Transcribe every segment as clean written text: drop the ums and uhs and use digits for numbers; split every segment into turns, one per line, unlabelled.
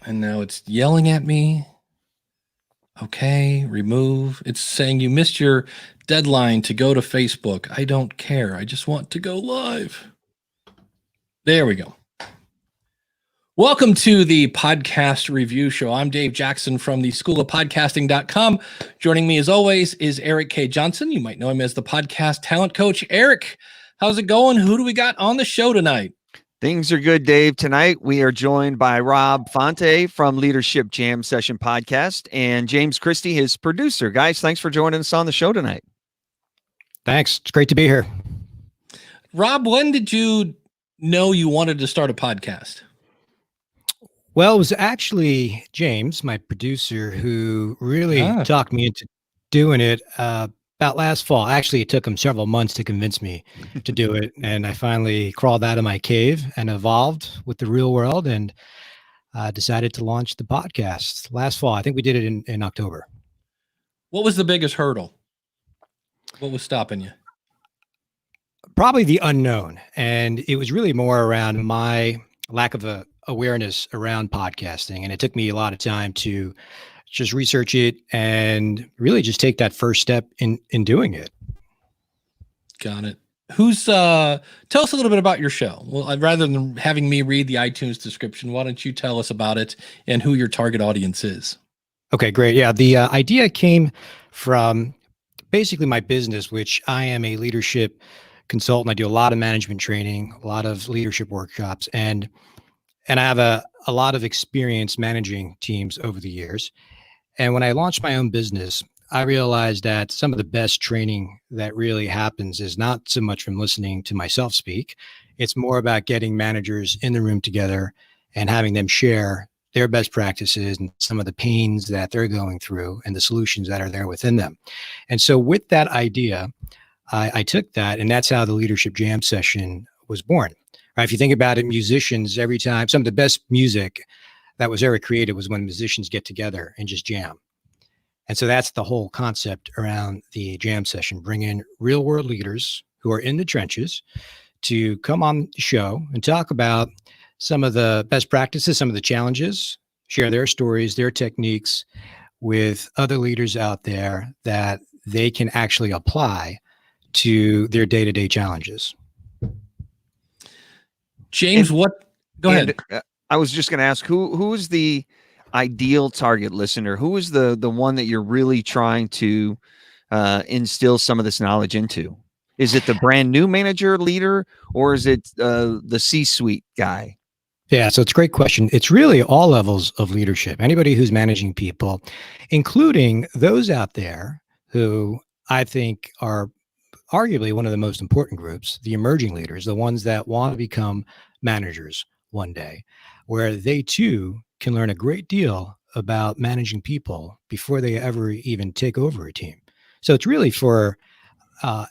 And now it's yelling at me. Okay, remove. It's saying you missed your deadline to go to Facebook. I don't care. I just want to go live. There we go. Welcome to the podcast review show. I'm Dave Jackson from the School of Podcasting.com. Joining me as always is Erik K. Johnson. You might know him as the podcast talent coach. Erik, how's it going? Who do we got on the show tonight?
Things are good, Dave. Tonight, we are joined by Rob Fonte from Leadership Jam Session Podcast and James Christie, his producer. Guys, thanks for joining us on the show tonight.
Thanks. It's great to be here.
Rob, when did you know you wanted to start a podcast?
Well, it was actually James, my producer, who really talked me into doing it about last fall. Actually, it took him several months to convince me to do it. And I finally crawled out of my cave and evolved with the real world and decided to launch the podcast last fall. I think we did it in October.
What was the biggest hurdle? What was stopping you?
Probably the unknown. And it was really more around my lack of awareness around podcasting. And it took me a lot of time to just research it and really just take that first step in doing it.
Got it. Tell us a little bit about your show. Well, rather than having me read the iTunes description, why don't you tell us about it and who your target audience is?
Okay, great. Yeah. The idea came from basically my business, which I am a leadership consultant. I do a lot of management training, a lot of leadership workshops, and I have a lot of experience managing teams over the years. And when I launched my own business, I realized that some of the best training that really happens is not so much from listening to myself speak. It's more about getting managers in the room together and having them share their best practices and some of the pains that they're going through and the solutions that are there within them. And so with that idea, I took that, and that's how the Leadership Jam Session was born. Right? If you think about it, musicians, every time, some of the best music that was ever created was when musicians get together and just jam. And so that's the whole concept around the jam session, bring in real world leaders who are in the trenches to come on the show and talk about some of the best practices, some of the challenges, share their stories, their techniques with other leaders out there that they can actually apply to their day-to-day challenges.
James, go ahead.
I was just going to ask, who is the ideal target listener? Who is the one that you're really trying to instill some of this knowledge into? Is it the brand new manager leader, or is it the C-suite guy?
Yeah, so it's a great question. It's really all levels of leadership. Anybody who's managing people, including those out there who I think are arguably one of the most important groups, the emerging leaders, the ones that want to become managers one day, where they too can learn a great deal about managing people before they ever even take over a team. So it's really for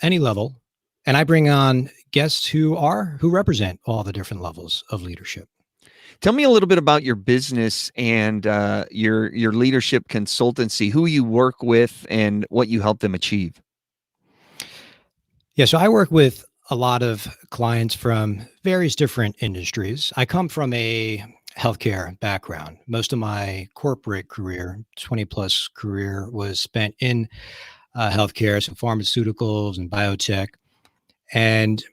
any level. And I bring on guests who represent all the different levels of leadership.
Tell me a little bit about your business and your leadership consultancy, who you work with and what you help them achieve.
Yeah, so I work with a lot of clients from various different industries. I come from a healthcare background. Most of my corporate career, 20 plus career, was spent in healthcare, so pharmaceuticals and biotech. And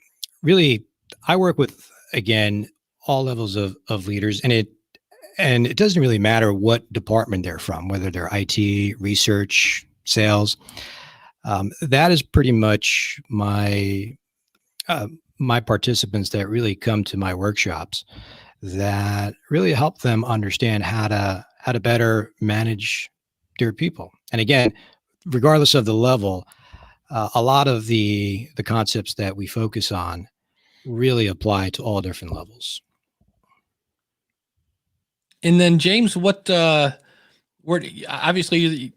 really, I work with, again, all levels of leaders, and it doesn't really matter what department they're from, whether they're IT, research, sales. That is pretty much my participants that really come to my workshops that really help them understand how to better manage their people. And again, regardless of the level, a lot of the concepts that we focus on really apply to all different levels.
And then James, obviously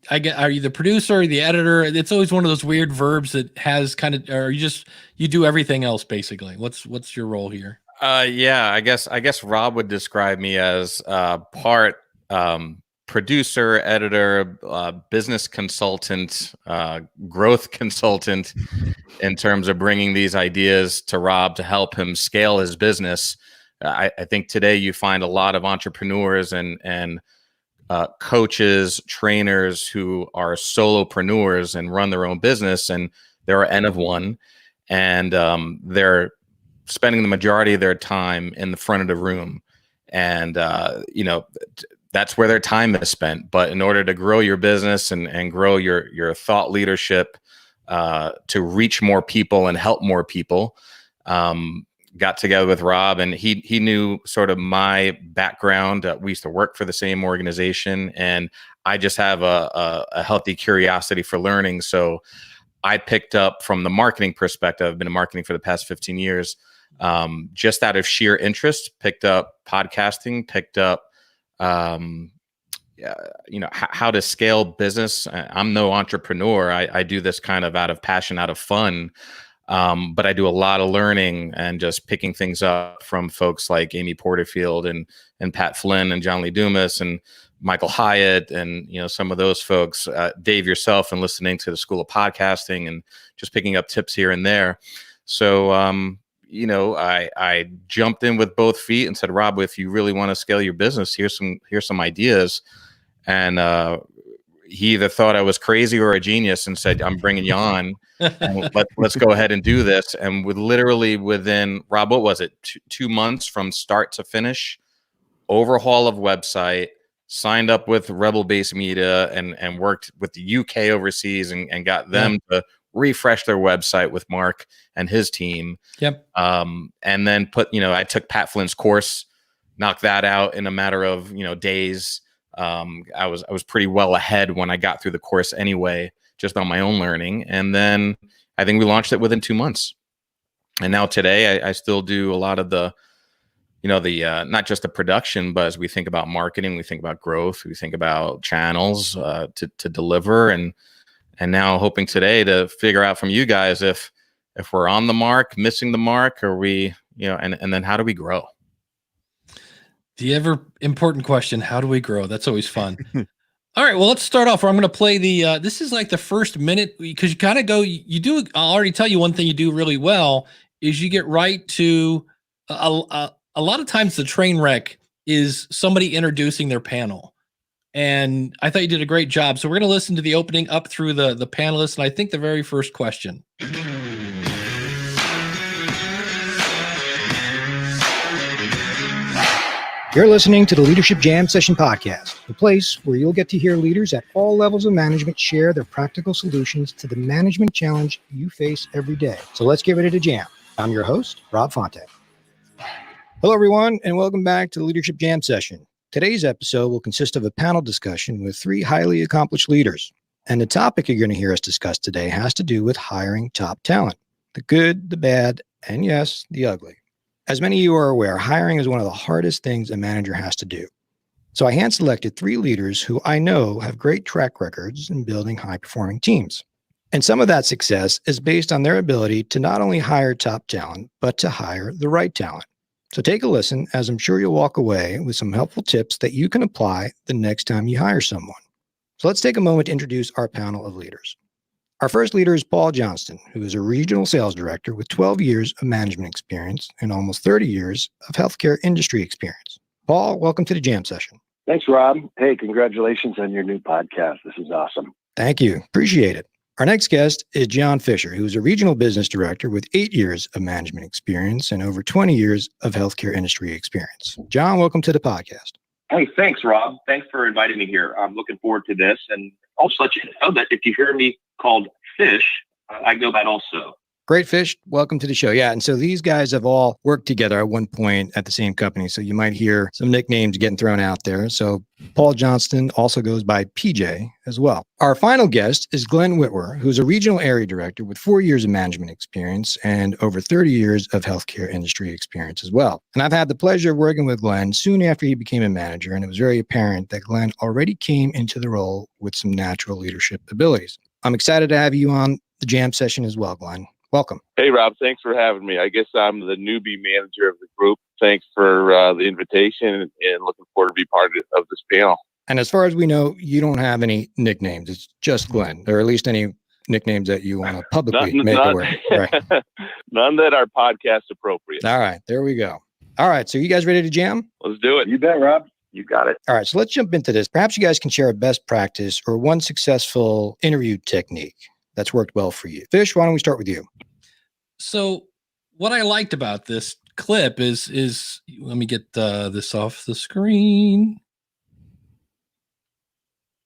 are you the producer, the editor? It's always one of those weird verbs that has kind of, or you do everything else basically. What's your role here?
Yeah, I guess Rob would describe me as part producer, editor, business consultant, growth consultant, in terms of bringing these ideas to Rob to help him scale his business I think today you find a lot of entrepreneurs and coaches, trainers who are solopreneurs and run their own business, and there are N of one, and they're spending the majority of their time in the front of the room, and that's where their time is spent. But in order to grow your business and grow your thought leadership, to reach more people and help more people, got together with Rob, and he knew sort of my background. We used to work for the same organization, and I just have a healthy curiosity for learning. So I picked up from the marketing perspective. I've been in marketing for the past 15 years, just out of sheer interest, picked up podcasting, picked up, how to scale business. I'm no entrepreneur. I do this kind of out of passion, out of fun. But I do a lot of learning and just picking things up from folks like Amy Porterfield and Pat Flynn and John Lee Dumas and Michael Hyatt and some of those folks, Dave yourself, and listening to the School of Podcasting and just picking up tips here and there. So I jumped in with both feet and said, Rob, if you really want to scale your business, here's some ideas. And he either thought I was crazy or a genius and said, I'm bringing you on. And let's go ahead and do this. And within, Rob, what was it? 2 months from start to finish, overhaul of website, signed up with Rebel Base Media and worked with the UK overseas and got them to refresh their website with Mark and his team.
Yep.
And then I took Pat Flynn's course, knocked that out in a matter of, days. I was pretty well ahead when I got through the course anyway, just on my own learning. And then I think we launched it within 2 months. And now today I still do a lot of the, not just the production, but as we think about marketing, we think about growth, we think about channels to deliver. And now hoping today to figure out from you guys if we're on the mark, missing the mark, or we, and then how do we grow?
The ever important question, how do we grow? That's always fun. All right, well, let's start off. I'm going to play this is like the first minute, because you kind of go, I'll already tell you one thing you do really well is you get right to, a lot of times the train wreck is somebody introducing their panel. And I thought you did a great job. So we're going to listen to the opening up through the panelists. And I think the very first question.
You're listening to the Leadership Jam Session Podcast, the place where you'll get to hear leaders at all levels of management share their practical solutions to the management challenge you face every day. So let's get ready to jam. I'm your host, Rob Fonte. Hello, everyone, and welcome back to the Leadership Jam Session. Today's episode will consist of a panel discussion with 3 highly accomplished leaders. And the topic you're going to hear us discuss today has to do with hiring top talent, the good, the bad, and yes, the ugly. As many of you are aware, hiring is one of the hardest things a manager has to do. So I hand-selected 3 leaders who I know have great track records in building high-performing teams. And some of that success is based on their ability to not only hire top talent, but to hire the right talent. So take a listen, as I'm sure you'll walk away with some helpful tips that you can apply the next time you hire someone. So let's take a moment to introduce our panel of leaders. Our first leader is Paul Johnston, who is a regional sales director with 12 years of management experience and almost 30 years of healthcare industry experience. Paul, welcome to the Jam Session.
Thanks, Rob. Hey, congratulations on your new podcast. This is awesome.
Thank you. Appreciate it. Our next guest is John Fisher, who is a regional business director with 8 years of management experience and over 20 years of healthcare industry experience. John, welcome to the podcast.
Hey, thanks, Rob. Thanks for inviting me here. I'm looking forward to this. And also let you know that if you hear me called Fish, I go by also.
Great, Fish. Welcome to the show. Yeah. And so these guys have all worked together at one point at the same company. So you might hear some nicknames getting thrown out there. So Paul Johnston also goes by PJ as well. Our final guest is Glenn Witwer, who's a regional area director with 4 years of management experience and over 30 years of healthcare industry experience as well. And I've had the pleasure of working with Glenn soon after he became a manager. And it was very apparent that Glenn already came into the role with some natural leadership abilities. I'm excited to have you on the Jam Session as well, Glenn. Welcome.
Hey, Rob. Thanks for having me. I guess I'm the newbie manager of the group. Thanks for the invitation and looking forward to be part of this panel.
And as far as we know, you don't have any nicknames. It's just Glenn, or at least any nicknames that you want to publicly make aware. Right.
None that are podcast appropriate.
All right. There we go. All right. So you guys ready to jam?
Let's do it.
You bet, Rob. You got it.
All right. So let's jump into this. Perhaps you guys can share a best practice or one successful interview technique that's worked well for you. Fish, why don't we start with you?
So what I liked about this clip is let me get this off the screen.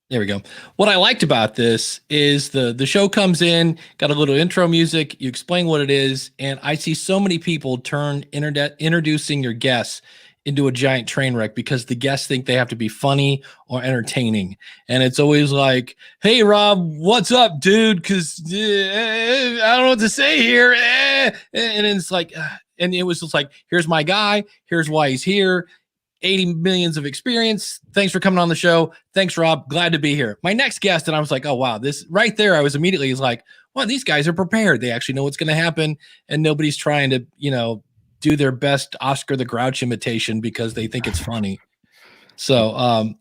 There we go. What I liked about this is the show comes in, got a little intro music, you explain what it is, and I see so many people turn introducing your guests into a giant train wreck because the guests think they have to be funny or entertaining. And it's always like, hey, Rob, what's up, dude? Because I don't know what to say here. And it's like, and it was just like, here's my guy. Here's why he's here. 80 millions of experience. Thanks for coming on the show. Thanks, Rob. Glad to be here. My next guest, and I was like, oh, wow, this right there. I was immediately like, well, these guys are prepared. They actually know what's going to happen. And nobody's trying to, do their best Oscar the Grouch imitation because they think it's funny. So,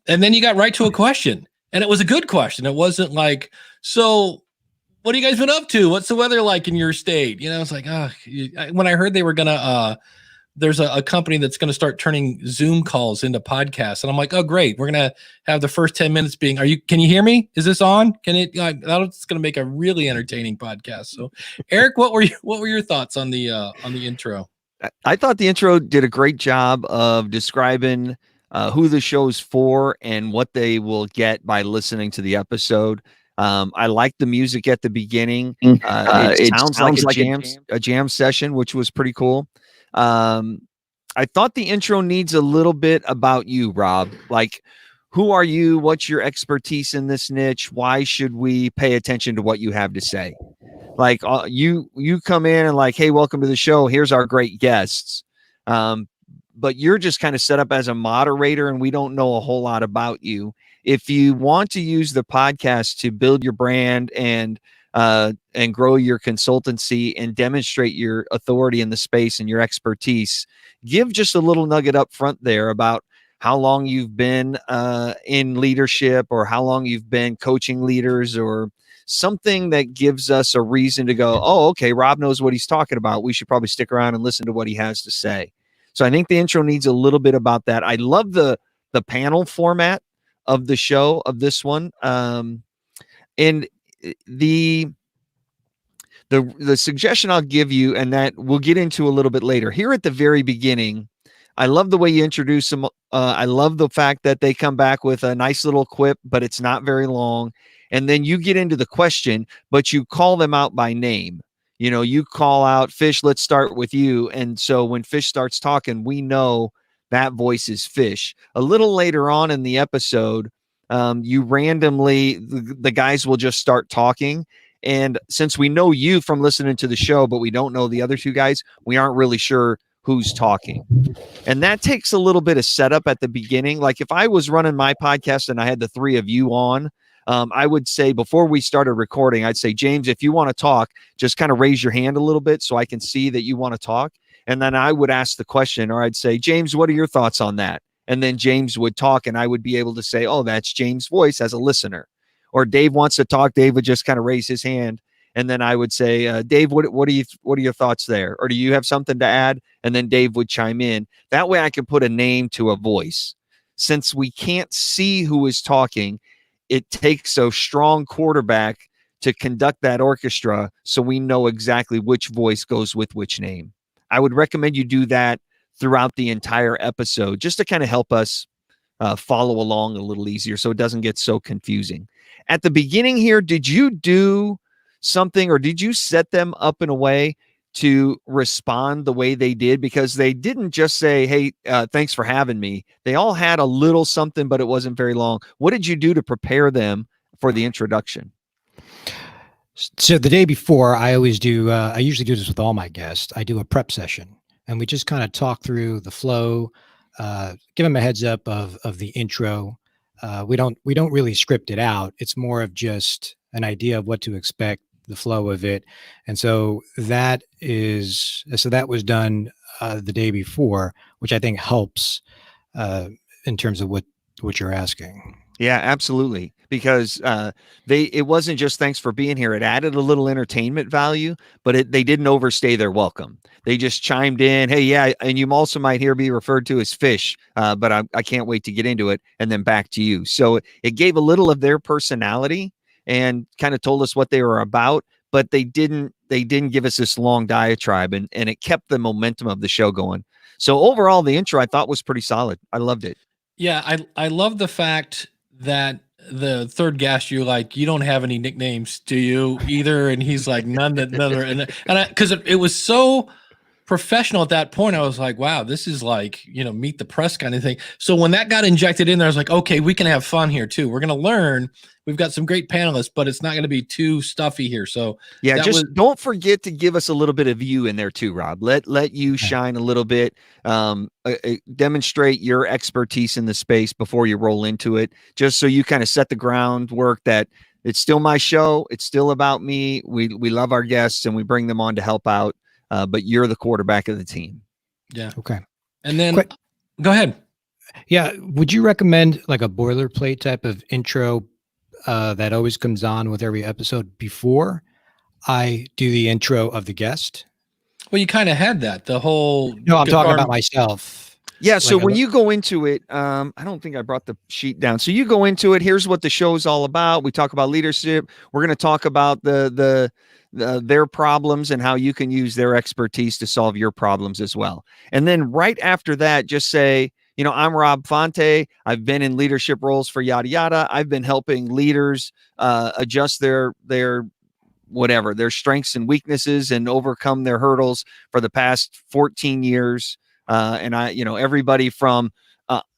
and then you got right to a question, and it was a good question. It wasn't like, so what have you guys been up to? What's the weather like in your state? It's like, when I heard they were going to, there's a company that's going to start turning Zoom calls into podcasts. And I'm like, oh, great. We're going to have the first 10 minutes being, can you hear me? Is this on? That's going to make a really entertaining podcast. So Erik, what were your thoughts on the intro?
I thought the intro did a great job of describing who the show's for and what they will get by listening to the episode. I like the music at the beginning. It sounds like a jam session, which was pretty cool. I thought the intro needs a little bit about you, Rob. Like, who are you? What's your expertise in this niche? Why should we pay attention to what you have to say? Like, you come in and like, hey, welcome to the show. Here's our great guests. But you're just kind of set up as a moderator, and we don't know a whole lot about you. If you want to use the podcast to build your brand and grow your consultancy and demonstrate your authority in the space and your expertise, give just a little nugget up front there about how long you've been in leadership, or how long you've been coaching leaders, or something that gives us a reason to go, oh, okay, Rob knows what he's talking about. We should probably stick around and listen to what he has to say. So I think the intro needs a little bit about that. I love the panel format of the show, of this one. And the suggestion I'll give you, and that we'll get into a little bit later, here at the very beginning, I love the way you introduce them. I love the fact that they come back with a nice little quip, but it's not very long. And then you get into the question, but you call them out by name. You call out, Fish, let's start with you. And so when Fish starts talking, we know that voice is Fish. A little later on in the episode, you randomly, the guys will just start talking. And since we know you from listening to the show, but we don't know the other two guys, we aren't really sure who's talking. And that takes a little bit of setup at the beginning. Like if I was running my podcast and I had the three of you on, I would say before we started recording, I'd say, James, if you want to talk, just kind of raise your hand a little bit so I can see that you want to talk. And then I would ask the question, or I'd say, James, what are your thoughts on that? And then James would talk, and I would be able to say, oh, that's James' voice as a listener. Or Dave wants to talk. Dave would just kind of raise his hand. And then I would say, Dave, what are your thoughts there? Or do you have something to add? And then Dave would chime in. That way I can put a name to a voice. Since we can't see who is talking, it takes a strong quarterback to conduct that orchestra so we know exactly which voice goes with which name. I would recommend you do that throughout the entire episode, just to kind of help us follow along a little easier so it doesn't get so confusing. At the beginning here, did you do something, or did you set them up in a way to respond the way they did? Because they didn't just say, hey, thanks for having me. They all had a little something, but it wasn't very long. What did you do to prepare them for the introduction?
So the day before, I usually do this with all my guests. I do a prep session, and we just kind of talk through the flow, give them a heads up of the intro. We don't really script it out. It's more of just an idea of what to expect, the flow of it. And so that was done the day before, which I think helps in terms of what you're asking.
Yeah, absolutely. Because it wasn't just thanks for being here. It added a little entertainment value, but they didn't overstay their welcome. They just chimed in, hey, yeah, and you also might hear me referred to as Fish, but I can't wait to get into it, and then back to you. So it gave a little of their personality and kind of told us what they were about, but they didn't give us this long diatribe, and it kept the momentum of the show going. So overall, the intro I thought was pretty solid. I loved it.
Yeah, I love the fact that the third guest, you're like, you don't have any nicknames, do you either? And he's like, none. And because it was so professional at that point, I was like, wow, this is like, meet the press kind of thing. So when that got injected in there, I was like, okay, we can have fun here too. We're going to learn. We've got some great panelists, but it's not going to be too stuffy here. So
yeah, don't forget to give us a little bit of you in there too, Rob. Let you shine a little bit. Demonstrate your expertise in the space before you roll into it, just so you kind of set the groundwork that it's still my show. It's still about me. We love our guests and we bring them on to help out. But you're the quarterback of the team.
Yeah.
Okay.
And then go ahead.
Yeah. Would you recommend like a boilerplate type of intro that always comes on with every episode before I do the intro of the guest?
Well, you kind of had that the whole.
No, I'm talking about myself.
Yeah. So when you go into it, I don't think I brought the sheet down. So you go into it. Here's what the show's all about. We talk about leadership. We're going to talk about their problems and how you can use their expertise to solve your problems as well. And then right after that, just say, I'm Rob Fonte. I've been in leadership roles for yada, yada. I've been helping leaders adjust their strengths and weaknesses and overcome their hurdles for the past 14 years. And everybody from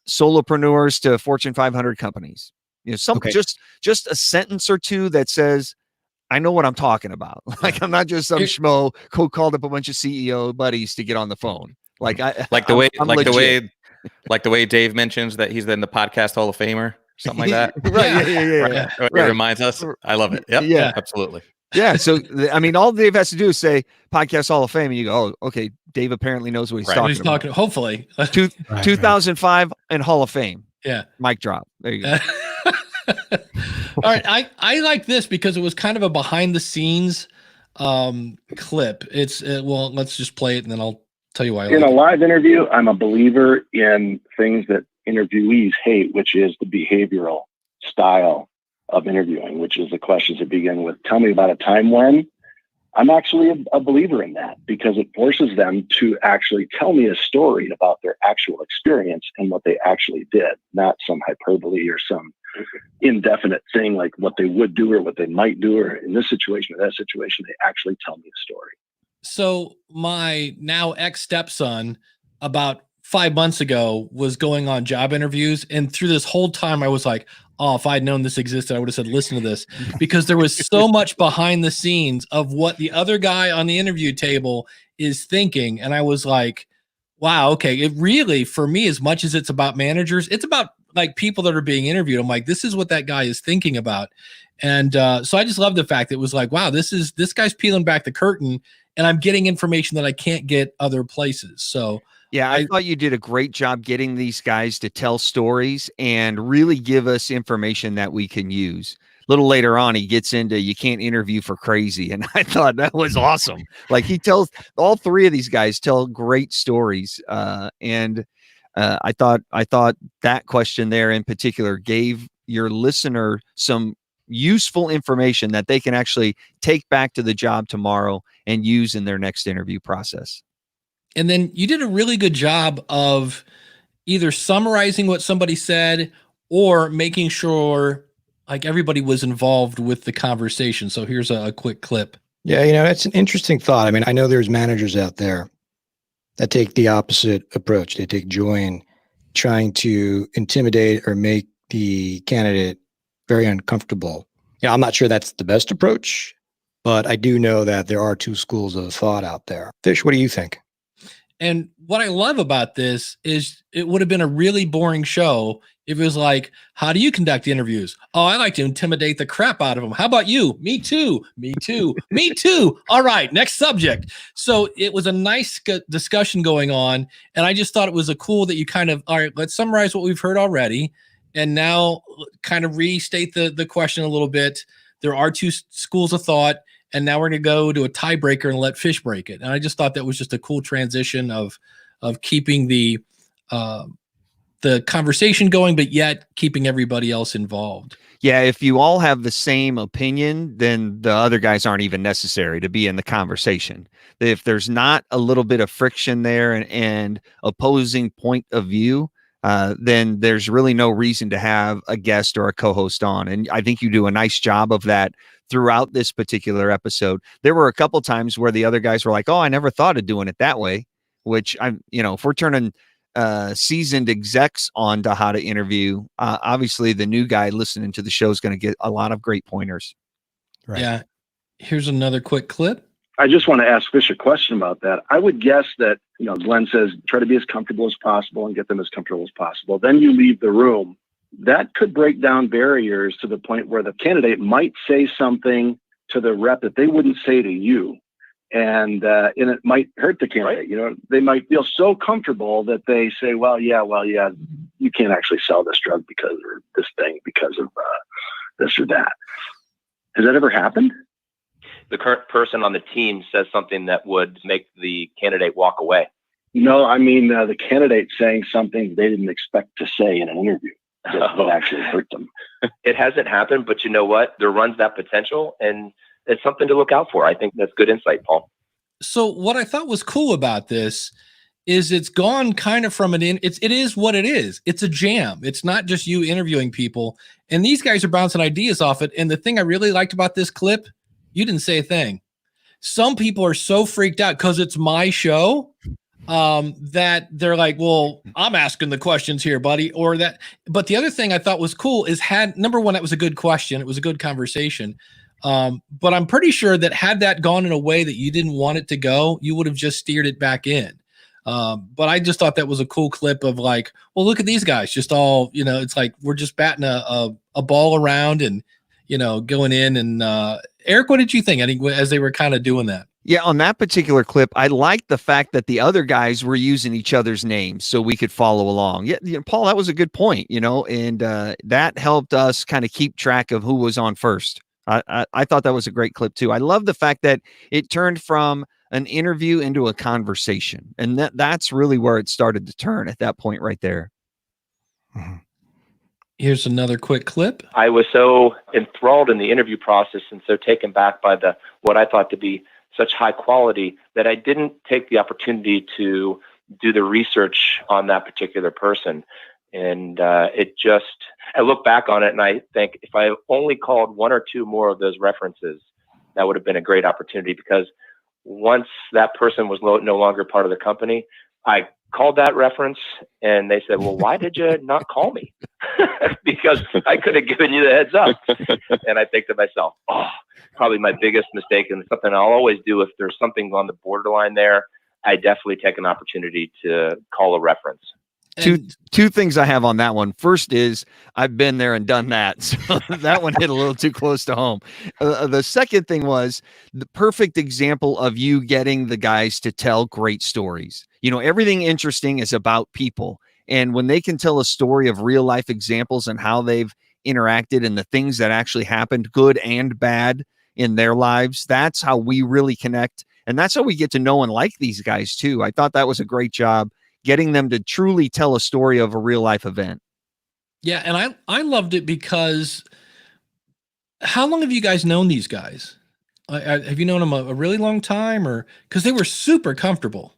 solopreneurs to Fortune 500 companies, just a sentence or two that says, I know what I'm talking about. Like, I'm not just some schmo who called up a bunch of CEO buddies to get on the phone.
Like the way Dave mentions that he's in the podcast Hall of Famer, something like that.
Right. Yeah.
Right. It reminds us. I love it. Yep.
Yeah,
absolutely.
Yeah. So, all Dave has to do is say podcast Hall of Fame. And you go, oh, okay. Dave apparently knows what he's talking about.
Hopefully.
2005 and Hall of Fame.
Yeah.
Mic drop. There you go.
All right. I like this because it was kind of a behind the scenes clip. Well, let's just play it and then I'll tell you why.
In a live interview, I'm a believer in things that interviewees hate, which is the behavioral style of interviewing, which is the questions that begin with, tell me about a time when. I'm actually a believer in that because it forces them to actually tell me a story about their actual experience and what they actually did, not some hyperbole or some indefinite thing like what they would do or what they might do, or in this situation or that situation, they actually tell me a story.
So my now ex-stepson about 5 months ago was going on job interviews. And through this whole time, I was like, oh, if I'd known this existed, I would have said, listen to this, because there was so much behind the scenes of what the other guy on the interview table is thinking. And I was like, wow, okay. It really, for me, as much as it's about managers, it's about like people that are being interviewed. I'm like, this is what that guy is thinking about. And so I just love the fact that it was like, wow, this guy's peeling back the curtain and I'm getting information that I can't get other places. So
yeah, I thought you did a great job getting these guys to tell stories and really give us information that we can use. A little later on, he gets into you can't interview for crazy. And I thought that was awesome. Like all three of these guys tell great stories. And I thought that question there in particular gave your listener some useful information that they can actually take back to the job tomorrow and use in their next interview process.
And then you did a really good job of either summarizing what somebody said or making sure like everybody was involved with the conversation. So here's a quick clip.
Yeah, that's an interesting thought. I mean, I know there's managers out there that take the opposite approach. They take joy in trying to intimidate or make the candidate very uncomfortable. I'm not sure that's the best approach, but I do know that there are two schools of thought out there. Fish, what do you think?
And what I love about this is it would have been a really boring show if it was like, how do you conduct interviews? Oh, I like to intimidate the crap out of them. How about you? Me too. Me too. Me too. All right, next subject. So it was a nice discussion going on. And I just thought it was a cool that you kind of, all right, let's summarize what we've heard already. And now kind of restate the question a little bit. There are two schools of thought, and now we're going to go to a tiebreaker and let Fish break it. And I just thought that was just a cool transition of keeping the conversation going, but yet keeping everybody else involved.
Yeah, if you all have the same opinion, then the other guys aren't even necessary to be in the conversation. If there's not a little bit of friction there and opposing point of view, then there's really no reason to have a guest or a co-host on. And I think you do a nice job of that throughout this particular episode. There were a couple times where the other guys were like, "Oh, I never thought of doing it that way," which if we're turning seasoned execs on to how to interview, obviously the new guy listening to the show is going to get a lot of great pointers.
Right.
Yeah. Here's another quick clip.
I just want to ask Fish a question about that. I would guess that, Glenn says, try to be as comfortable as possible and get them as comfortable as possible. Then you leave the room. That could break down barriers to the point where the candidate might say something to the rep that they wouldn't say to you. And it might hurt the candidate. They might feel so comfortable that they say, well, yeah, you can't actually sell this drug because of this or that. Has that ever happened?
The current person on the team says something that would make the candidate walk away.
No, I mean the candidate saying something they didn't expect to say in an interview that would actually hurt them.
It hasn't happened, but you know what? There runs that potential, and it's something to look out for. I think that's good insight, Paul.
So what I thought was cool about this is it's gone kind of from it is what it is. It's a jam. It's not just you interviewing people, and these guys are bouncing ideas off it. And the thing I really liked about this clip, you didn't say a thing. Some people are so freaked out because it's my show that they're like, well, I'm asking the questions here, buddy, or that. But the other thing I thought was cool is number one, that was a good question. It was a good conversation. But I'm pretty sure that had that gone in a way that you didn't want it to go, you would have just steered it back in. But I just thought that was a cool clip of like, well, look at these guys, just all, it's like we're just batting a ball around and, going in. And Eric, what did you think? I think as they were kind of doing that.
Yeah, on that particular clip, I liked the fact that the other guys were using each other's names so we could follow along. Yeah, Paul, that was a good point, and that helped us kind of keep track of who was on first. I thought that was a great clip too. I love the fact that it turned from an interview into a conversation, and that's really where it started to turn at that point right there.
Mm-hmm.
Here's another quick clip.
I was so enthralled in the interview process and so taken back by what I thought to be such high quality that I didn't take the opportunity to do the research on that particular person. And I look back on it and I think if I only called one or two more of those references, that would have been a great opportunity, because once that person was no longer part of the company, I called that reference and they said, well, why did you not call me? Because I could have given you the heads up. And I think to myself, probably my biggest mistake, and something I'll always do if there's something on the borderline there, I definitely take an opportunity to call a reference.
Two things I have on that one. First is I've been there and done that. So that one hit a little too close to home. The second thing was the perfect example of you getting the guys to tell great stories. Everything interesting is about people. And when they can tell a story of real life examples and how they've interacted and the things that actually happened, good and bad, in their lives, that's how we really connect. And that's how we get to know and like these guys too. I thought that was a great job, getting them to truly tell a story of a real life event.
Yeah. And I loved it because how long have you guys known these guys? Have you known them a really long time, or because they were super comfortable?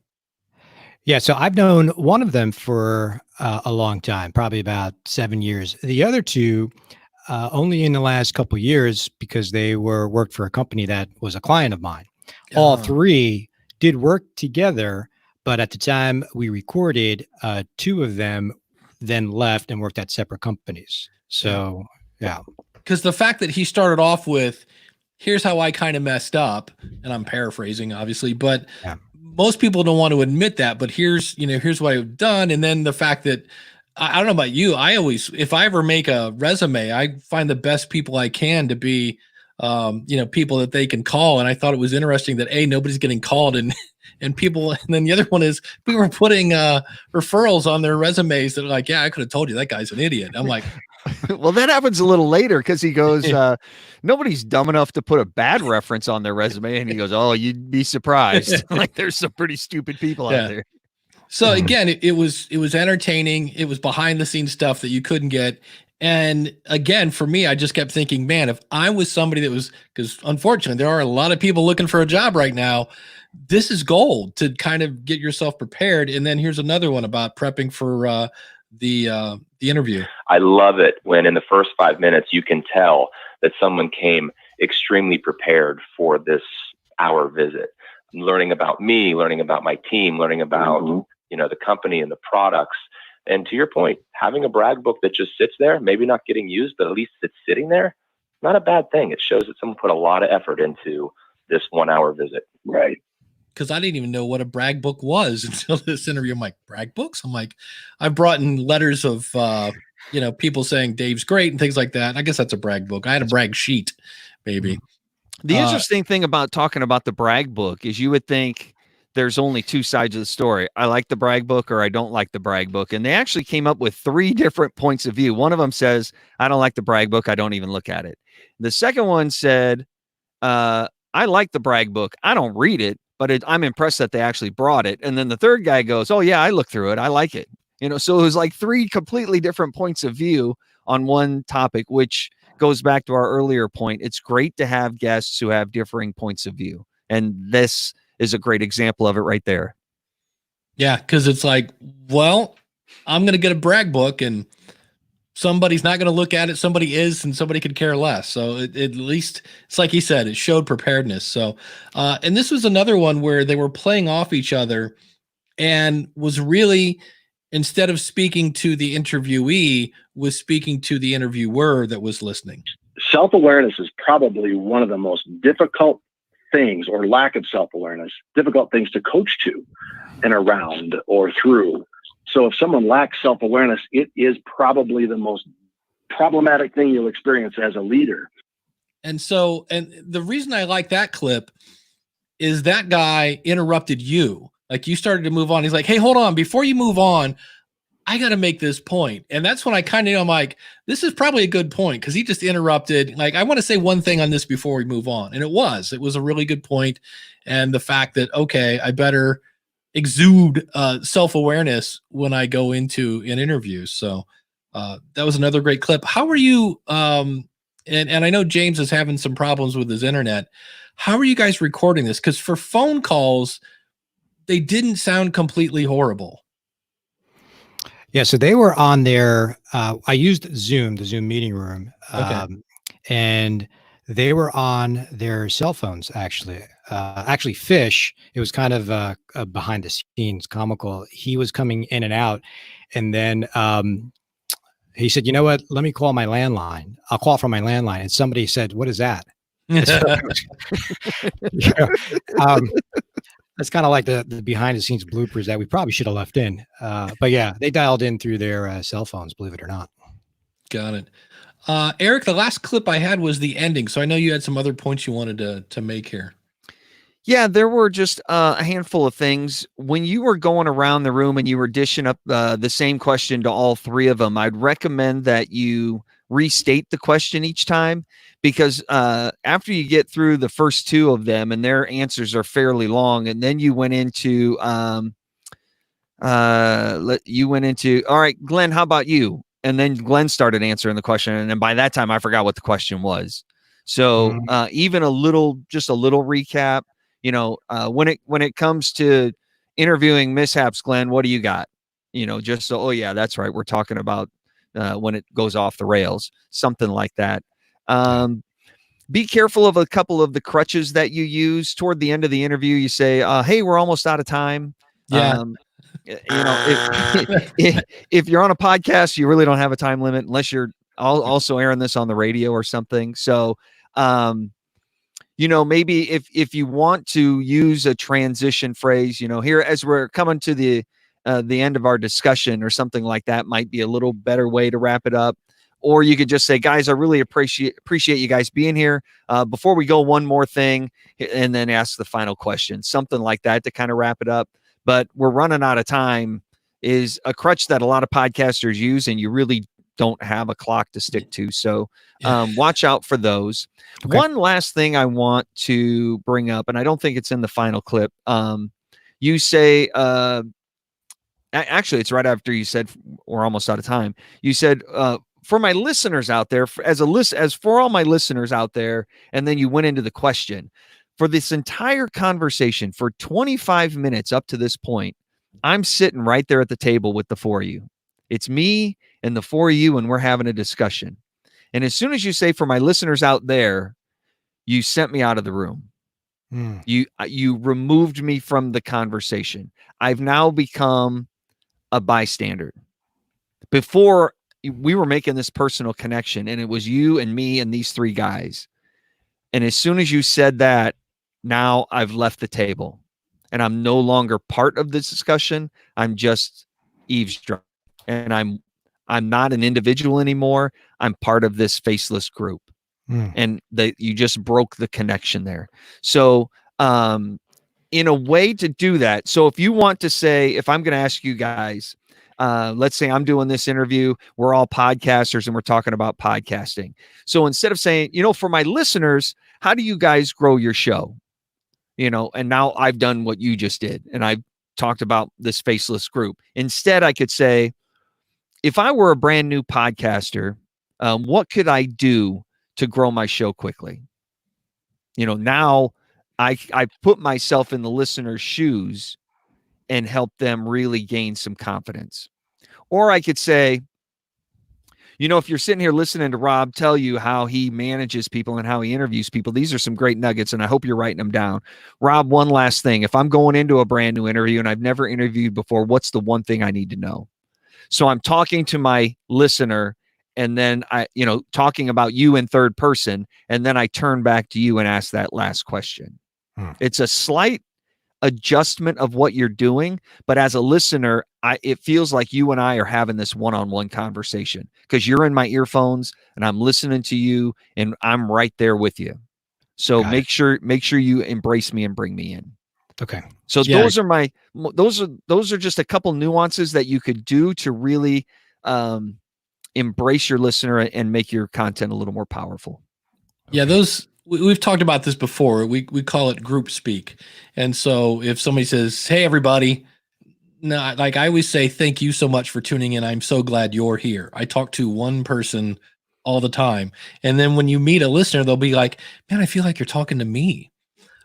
Yeah, so I've known one of them for a long time, probably about 7 years. The other two, only in the last couple of years, because they worked for a company that was a client of mine. All three did work together, but at the time we recorded, two of them then left and worked at separate companies. So, yeah.
Because the fact that he started off with, here's how I kind of messed up, and I'm paraphrasing, obviously, but most people don't want to admit that, but here's what I've done. And then the fact that, I don't know about you, I always, if I ever make a resume, I find the best people I can to be people that they can call. And I thought it was interesting that nobody's getting called, and people, and then the other one is people were putting referrals on their resumes that are like, yeah, I could have told you that guy's an idiot. I'm like,
well, that happens a little later because he goes, nobody's dumb enough to put a bad reference on their resume. And he goes, oh, you'd be surprised. Like, there's some pretty stupid people out there.
So again, it was entertaining. It was behind the scenes stuff that you couldn't get. And again, for me, I just kept thinking, man, if I was somebody that was, because unfortunately there are a lot of people looking for a job right now, this is gold to kind of get yourself prepared. And then here's another one about prepping for the interview.
I love it when in the first 5 minutes you can tell that someone came extremely prepared for this hour visit, learning about me, learning about my team, learning about the company and the products. And to your point, having a brag book that just sits there, maybe not getting used, but at least it's sitting there, not a bad thing. It shows that someone put a lot of effort into this 1 hour visit.
Right.
Because I didn't even know what a brag book was until this interview. I'm like, brag books? I'm like, I brought in letters of, people saying Dave's great and things like that. I guess that's a brag book. I had a brag sheet, maybe.
The interesting thing about talking about the brag book is you would think there's only two sides of the story. I like the brag book or I don't like the brag book. And they actually came up with 3 different points of view. One of them says, I don't like the brag book. I don't even look at it. The second one said, I like the brag book. I don't read it, but I'm impressed that they actually brought it. And then the third guy goes, oh yeah, I look through it. I like it. So it was like 3 completely different points of view on one topic, which goes back to our earlier point. It's great to have guests who have differing points of view. And this is a great example of it right there.
Yeah, because it's like, well, I'm going to get a brag book and somebody's not going to look at it. Somebody is, and somebody could care less. So at least it's like he said, it showed preparedness. So, and this was another one where they were playing off each other and was really, instead of speaking to the interviewee, was speaking to the interviewer that was listening.
Self-awareness is probably one of the most difficult things, or lack of self-awareness, difficult things to coach to and around or through. So if someone lacks self-awareness, it is probably the most problematic thing you'll experience as a leader.
And so, and the reason I like that clip is that guy interrupted you. Like, you started to move on. He's like, hey, hold on. Before you move on, I got to make this point. And that's when I kind of, I'm like, this is probably a good point, because he just interrupted. Like, I want to say one thing on this before we move on. And it was a really good point. And the fact that, okay, I better exude self-awareness when I go into an interview. So that was another great clip. How are you? And I know James is having some problems with his internet. How are you guys recording this? Because for phone calls, they didn't sound completely horrible.
Yeah, so they were on their, I used Zoom, the Zoom meeting room, and they were on their cell phones, actually. Actually, Fish, it was kind of behind the scenes comical. He was coming in and out, and then he said, you know what, let me call my landline. I'll call from my landline. And somebody said, what is that? That's kind of like the behind the scenes bloopers that we probably should have left in. But yeah, they dialed in through their cell phones, believe it or not.
Got it. Erik, the last clip I had was the ending. So I know you had some other points you wanted to make here.
Yeah, there were just a handful of things. When you were going around the room and you were dishing up the same question to all 3 of them, I'd recommend that you restate the question each time, because after you get through the first 2 of them and their answers are fairly long, and then you went into all right, Glenn, how about you? And then Glenn started answering the question, and then by that time I forgot what the question was. So even just a little recap, when it comes to interviewing mishaps, Glenn, what do you got? Just so, oh yeah, that's right, we're talking about when it goes off the rails, something like that. Be careful of a couple of the crutches that you use toward the end of the interview. You say, hey, we're almost out of time.
Yeah.
If you're on a podcast, you really don't have a time limit unless you're also airing this on the radio or something. So, maybe if you want to use a transition phrase, here as we're coming to the end of our discussion or something like that might be a little better way to wrap it up. Or you could just say, guys, I really appreciate you guys being here. Before we go, one more thing, and then ask the final question, something like that to kind of wrap it up. But we're running out of time is a crutch that a lot of podcasters use, and you really don't have a clock to stick to. So watch out for those.
Okay.
One last thing I want to bring up, and I don't think it's in the final clip. You say, actually, it's right after you said we're almost out of time. You said, for my listeners out there, as for all my listeners out there, and then you went into the question. For this entire conversation, for 25 minutes up to this point, I'm sitting right there at the table with the four of you. It's me and the four of you, and we're having a discussion. And as soon as you say, for my listeners out there, you sent me out of the room. You removed me from the conversation. I've now become a bystander. Before, we were making this personal connection, and it was you and me and these three guys. And as soon as you said that, now I've left the table, and I'm no longer part of this discussion. I'm just eavesdropping, and I'm not an individual anymore. I'm part of this faceless group. And you just broke the connection there. So in a way to do that, so if you want to say, if I'm going to ask you guys, let's say I'm doing this interview, we're all podcasters and we're talking about podcasting. So instead of saying, for my listeners, how do you guys grow your show? And now I've done what you just did, and I've talked about this faceless group. Instead, I could say, if I were a brand new podcaster, what could I do to grow my show quickly? Now I put myself in the listener's shoes and help them really gain some confidence. Or I could say, if you're sitting here listening to Rob tell you how he manages people and how he interviews people, these are some great nuggets, and I hope you're writing them down. Rob, one last thing. If I'm going into a brand new interview and I've never interviewed before, what's the one thing I need to know? So I'm talking to my listener, and then talking about you in third person, and then I turn back to you and ask that last question. It's a slight adjustment of what you're doing, but as a listener, it feels like you and I are having this one-on-one conversation, because you're in my earphones and I'm listening to you and I'm right there with you. So make sure you embrace me and bring me in.
Okay.
So those are just a couple nuances that you could do to really embrace your listener and make your content a little more powerful.
Yeah, we've talked about this before. We call it group speak. And so if somebody says, "Hey, everybody," no, like I always say, "Thank you so much for tuning in. I'm so glad you're here." I talk to one person all the time. And then when you meet a listener, they'll be like, "Man, I feel like you're talking to me."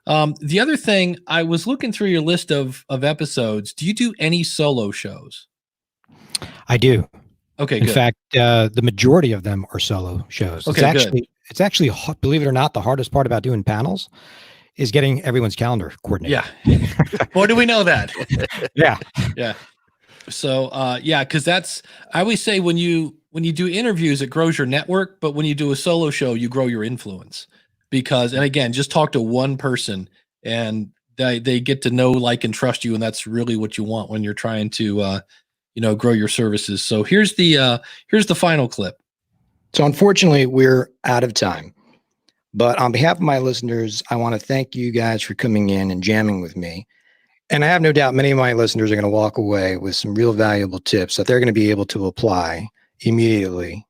The other thing, I was looking through your list of episodes. Do you do any solo shows?
I do.
Okay,
In
good.
fact, the majority of them are solo shows.
Okay,
it's actually, believe it or not, the hardest part about doing panels is getting everyone's calendar coordinated.
Yeah. Boy, do we know that.
Yeah.
Yeah. So, because I always say when you do interviews, it grows your network, but when you do a solo show, you grow your influence. And again, just talk to one person and they get to know, like, and trust you. And that's really what you want when you're trying to, grow your services. So here's the final clip.
So unfortunately, we're out of time. But on behalf of my listeners, I want to thank you guys for coming in and jamming with me. And I have no doubt many of my listeners are going to walk away with some real valuable tips that they're going to be able to apply immediately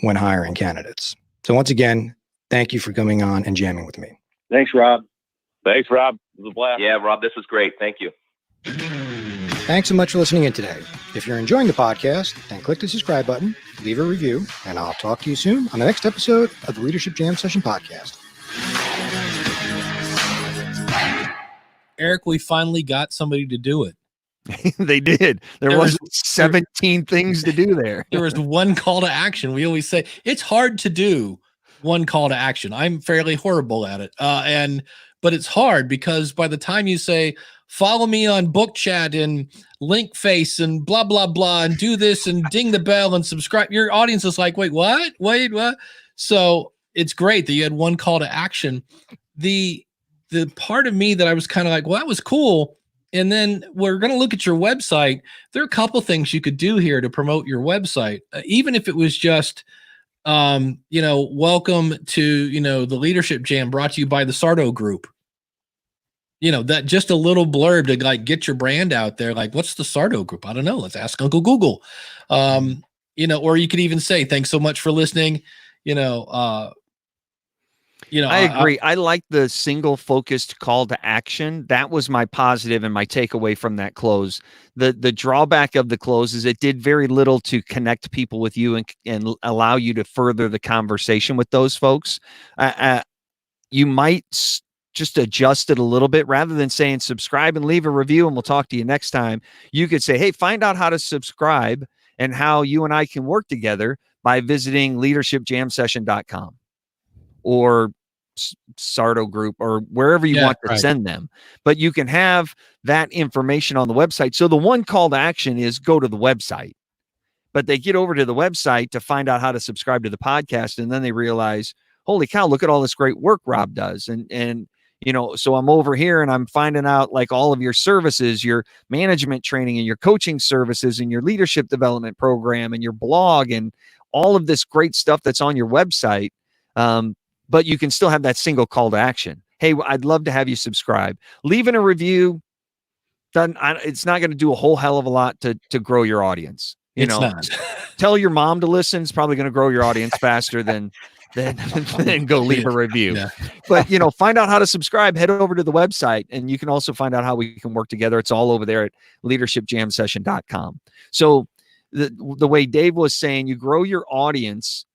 when hiring candidates. So once again, thank you for coming on and jamming with me.
Thanks, Rob.
Thanks, Rob. It was a blast.
Yeah, Rob, this was great. Thank you.
Thanks so much for listening in today. If you're enjoying the podcast, then click the subscribe button, leave a review, and I'll talk to you soon on the next episode of the Leadership Jam Session podcast.
Erik, we finally got somebody to do it.
They did. There wasn't 17 things to do there.
There was one call to action. We always say it's hard to do one call to action. I'm fairly horrible at it. But it's hard because by the time you say, follow me on Book Chat and Link Face and blah, blah, blah, and do this and ding the bell and subscribe, your audience is like, wait, what? Wait, what? So it's great that you had one call to action. The part of me that I was kind of like, well, that was cool. And then we're going to look at your website. There are a couple things you could do here to promote your website, even if it was just welcome to, the Leadership Jam brought to you by the Sardo Group. That just a little blurb to like get your brand out there. Like, what's the Sardo Group? I don't know. Let's ask Uncle Google. Or you could even say, thanks so much for listening. I
agree. I like the single focused call to action. That was my positive and my takeaway from that close. The drawback of the close is it did very little to connect people with you and allow you to further the conversation with those folks. You might just adjust it a little bit rather than saying subscribe and leave a review and we'll talk to you next time. You could say, hey, find out how to subscribe and how you and I can work together by visiting leadershipjamsession.com or Sardo Group or wherever you want to send them. But you can have that information on the website. So the one call to action is go to the website. But they get over to the website to find out how to subscribe to the podcast. And then they realize, holy cow, look at all this great work Rob does. And so I'm over here and I'm finding out like all of your services, your management training and your coaching services and your leadership development program and your blog and all of this great stuff that's on your website. But you can still have that single call to action. Hey, I'd love to have you subscribe. Leaving a review, it's not going to do a whole hell of a lot to grow your audience. Tell your mom to listen. It's probably going to grow your audience faster than go leave a review. Yeah. But, find out how to subscribe, head over to the website, and you can also find out how we can work together. It's all over there at leadershipjamsession.com. So the way Dave was saying, you grow your audience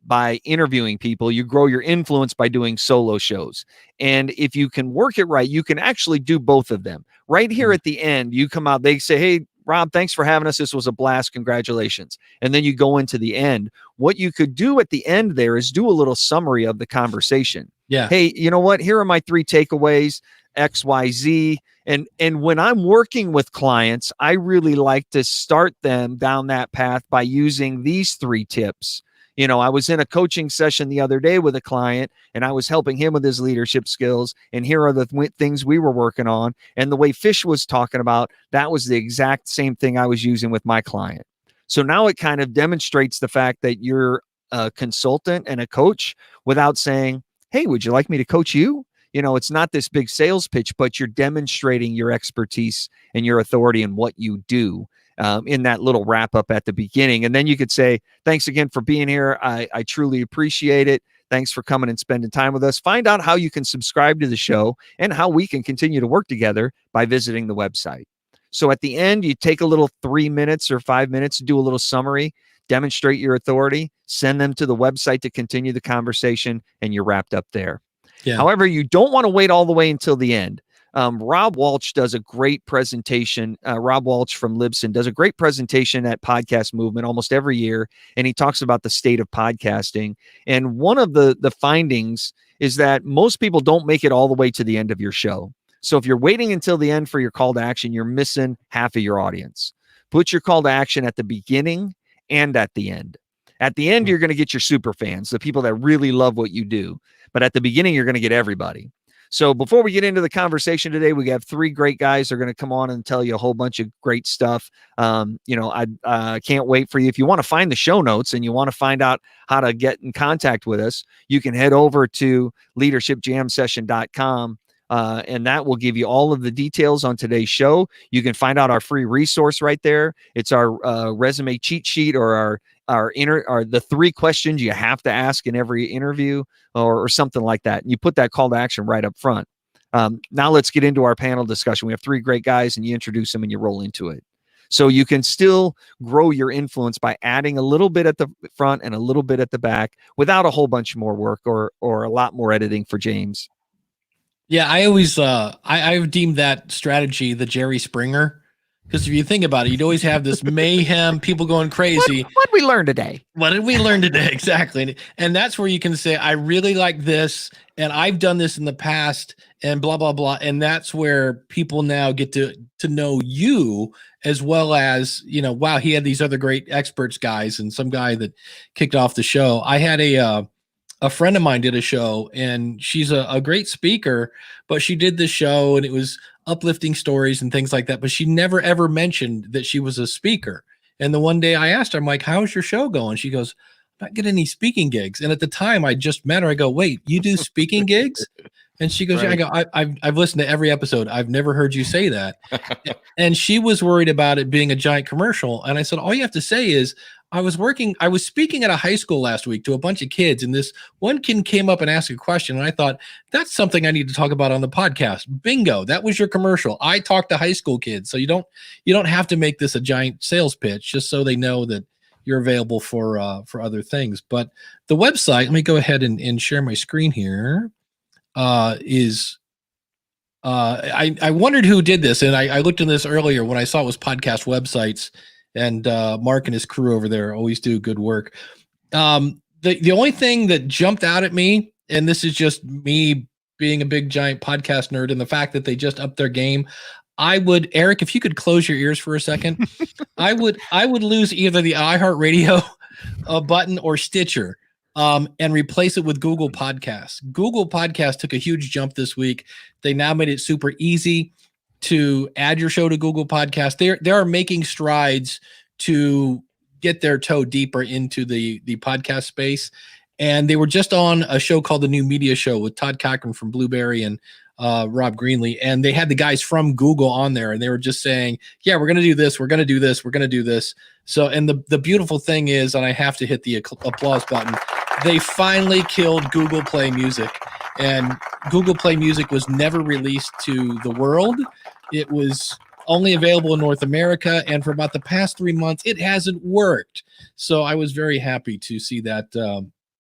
by interviewing people, you grow your influence by doing solo shows. And if you can work it right, you can actually do both of them. Right here at the end, you come out, they say, hey, Rob, thanks for having us. This was a blast. Congratulations. And then you go into the end. What you could do at the end there is do a little summary of the conversation.
Yeah.
Hey, you know what? Here are my 3 takeaways, X, Y, Z. And when I'm working with clients, I really like to start them down that path by using these 3 tips. I was in a coaching session the other day with a client and I was helping him with his leadership skills. And here are the things we were working on. And the way Fish was talking about, that was the exact same thing I was using with my client. So now it kind of demonstrates the fact that you're a consultant and a coach without saying, hey, would you like me to coach you? It's not this big sales pitch, but you're demonstrating your expertise and your authority in what you do. In that little wrap up at the beginning. And then you could say, thanks again for being here. I truly appreciate it. Thanks for coming and spending time with us. Find out how you can subscribe to the show and how we can continue to work together by visiting the website. So at the end, you take a little 3 minutes or 5 minutes, do a little summary, demonstrate your authority, send them to the website to continue the conversation, and you're wrapped up there. Yeah. However, you don't want to wait all the way until the end. Rob Walsh does a great presentation. Rob Walsh from Libsyn does a great presentation at Podcast Movement almost every year. And he talks about the state of podcasting. And one of the findings is that most people don't make it all the way to the end of your show. So if you're waiting until the end for your call to action, you're missing half of your audience. Put your call to action at the beginning and at the end. At the end, you're going to get your super fans, the people that really love what you do. But at the beginning, you're going to get everybody. So before we get into the conversation today, we have 3 great guys that are going to come on and tell you a whole bunch of great stuff. I can't wait for you. If you want to find the show notes and you want to find out how to get in contact with us, you can head over to leadershipjamsession.com. And that will give you all of the details on today's show. You can find out our free resource right there. It's our resume cheat sheet or the 3 questions you have to ask in every interview or something like that. And you put that call to action right up front. Now let's get into our panel discussion. We have 3 great guys and you introduce them and you roll into it. So you can still grow your influence by adding a little bit at the front and a little bit at the back without a whole bunch more work or a lot more editing for James.
Yeah, I always I've deemed that strategy the Jerry Springer. Because if you think about it, you'd always have this mayhem, people going crazy.
What did we learn today?
What did we learn today? Exactly. And that's where you can say, I really like this, and I've done this in the past, and blah, blah, blah. And that's where people now get to know you, as well as, wow, he had these other great experts guys, and some guy that kicked off the show. I had a friend of mine did a show, and she's a great speaker, but she did this show and it was uplifting stories and things like that, but she never ever mentioned that she was a speaker. And the one day I asked her, I'm like, how's your show going? She goes, not getting any speaking gigs. And at the time I just met her. I go, wait, you do speaking gigs? And she goes,
Right.
yeah. I go, I've listened to every episode. I've never heard you say that. And she was worried about it being a giant commercial. And I said, all you have to say is, I was speaking at a high school last week to a bunch of kids, and this one kid came up and asked a question. And I thought, that's something I need to talk about on the podcast. Bingo. That was your commercial. I talk to high school kids. So you don't have to make this a giant sales pitch, just so they know that you're available for other things. But the website, let me go ahead and share my screen here. I wondered who did this, and I looked in this earlier when I saw it was podcast websites, and Mark and his crew over there always do good work. The only thing that jumped out at me, and this is just me being a big giant podcast nerd, and the fact that they just upped their game, Erik, if you could close your ears for a second, I would lose either the iHeartRadio button or Stitcher. And replace it with Google Podcasts. Google Podcasts took a huge jump this week. They now made it super easy to add your show to Google Podcasts. They are making strides to get their toe deeper into the podcast space. And they were just on a show called The New Media Show with Todd Cochran from Blueberry and Rob Greenlee. And they had the guys from Google on there, and they were just saying, yeah, we're going to do this. We're going to do this. We're going to do this. So, and the beautiful thing is, and I have to hit the applause button, they finally killed Google Play Music. And Google Play Music was never released to the world. It was only available in North America. And for about the past 3 months, it hasn't worked. So I was very happy to see that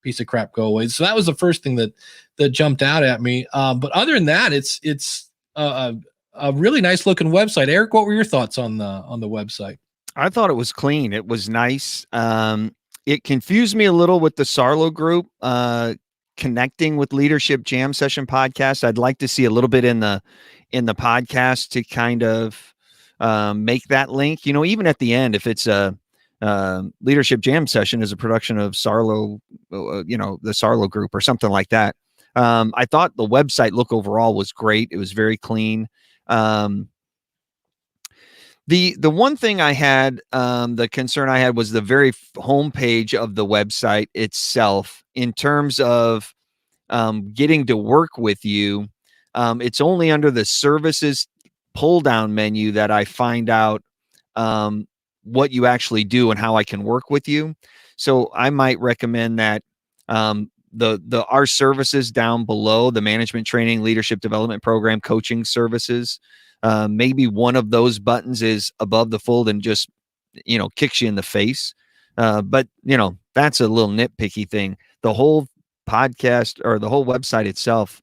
piece of crap go away. So that was the first thing that jumped out at me. But other than that, it's a really nice looking website. Erik, what were your thoughts on the website?
I thought it was clean. It was nice. It confused me a little with the Sarlo group connecting with Leadership Jam Session podcast. I'd like to see a little bit in the podcast to kind of make that link. You know, even at the end, if it's a Leadership Jam Session is a production of Sarlo, the Sarlo group or something like that. I thought the website look overall was great. It was very clean. The one thing I had, the concern I had was the very homepage of the website itself in terms of getting to work with you. It's only under the services pull down menu that I find out what you actually do and how I can work with you. So I might recommend that our services down below, the management training, leadership development program, coaching services, maybe one of those buttons is above the fold and just, kicks you in the face. But that's a little nitpicky thing. The whole podcast or the whole website itself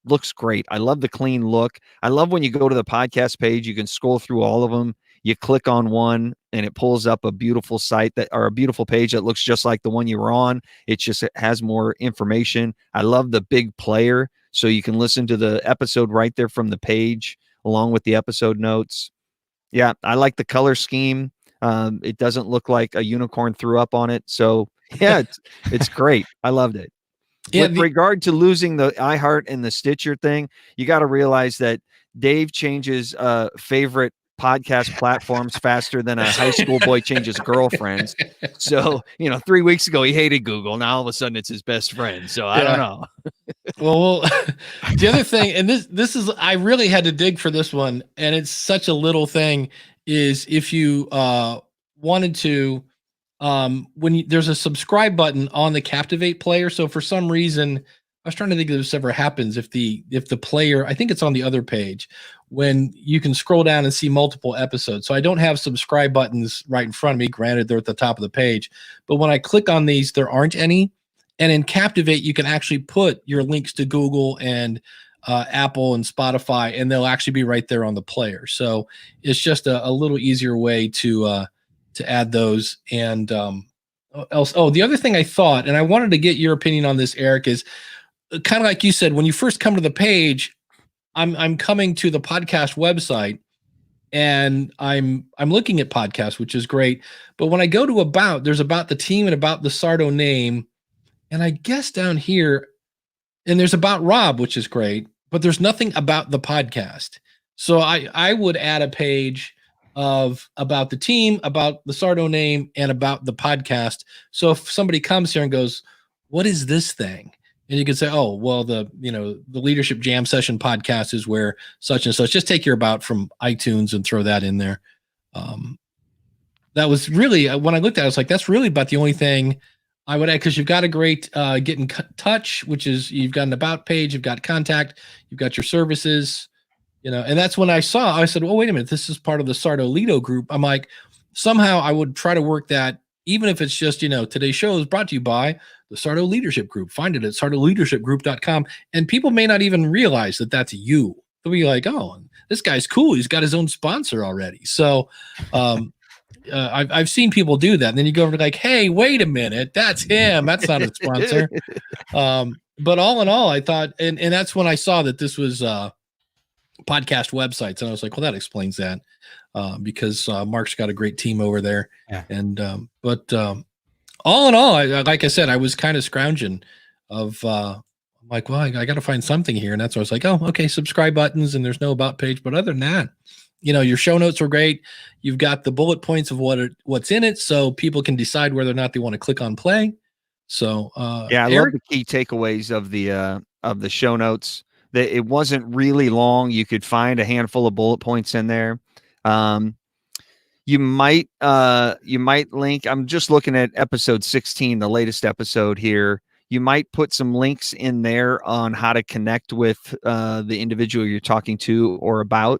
looks great. I love the clean look. I love when you go to the podcast page, you can scroll through all of them. You click on one and it pulls up a beautiful site or a beautiful page that looks just like the one you were on. It has more information. I love the big player, so you can listen to the episode right there from the page along with the episode notes. Yeah, I like the color scheme. It doesn't look like a unicorn threw up on it. So yeah, it's great. I loved it. Yeah, with regard to losing the iHeart and the Stitcher thing, you got to realize that Dave changes favorite podcast platforms faster than a high school boy changes girlfriends. So, 3 weeks ago he hated Google. Now all of a sudden it's his best friend. So I don't know.
Well, the other thing, and this is, I really had to dig for this one, and it's such a little thing, is if you wanted to, there's a subscribe button on the Captivate player. So for some reason, I was trying to think if this ever happens, if the player, I think it's on the other page, when you can scroll down and see multiple episodes. So I don't have subscribe buttons right in front of me. Granted, they're at the top of the page, but when I click on these, there aren't any. And in Captivate, you can actually put your links to Google and Apple and Spotify, and they'll actually be right there on the player. So it's just a little easier way to add those. And the other thing I thought, and I wanted to get your opinion on this, Erik, is kind of like you said, when you first come to the page, I'm coming to the podcast website and I'm looking at podcasts, which is great. But when I go to there's about the team and about the Sardo name. And I guess down here, and there's about Rob, which is great, but there's nothing about the podcast. So I would add a page about the team, about the Sardo name, and about the podcast. So if somebody comes here and goes, "What is this thing?" and you can say, "Oh, well, the Leadership Jam Session podcast is where such and such." Just take your about from iTunes and throw that in there. That was really, when I looked at it, I was like, that's really about the only thing I would add, because you've got a great get in touch, which is you've got an about page, you've got contact, you've got your services, and that's when I said, well, wait a minute, this is part of the Sardo Lido group. I'm like, somehow I would try to work that, even if it's just, today's show is brought to you by the Sardo Leadership Group. Find it at sardoleadershipgroup.com. And people may not even realize that that's you. They'll be like, oh, this guy's cool. He's got his own sponsor already. So, I've seen people do that, and then you go over like, hey, wait a minute, that's him. That's not a sponsor. But all in all, I thought, and that's when I saw that this was podcast websites, and I was like, well, that explains that, because Mark's got a great team over there.
Yeah.
And but all in all, like I said, I was kind of scrounging of I'm like, well, I got to find something here, and that's why I was like, oh, okay, subscribe buttons, and there's no about page. But other than that, your show notes were great. You've got the bullet points of what's in it, so people can decide whether or not they want to click on play. So,
I love the key takeaways of the show notes. That it wasn't really long. You could find a handful of bullet points in there. You might link. I'm just looking at episode 16, the latest episode here. You might put some links in there on how to connect with the individual you're talking to or about.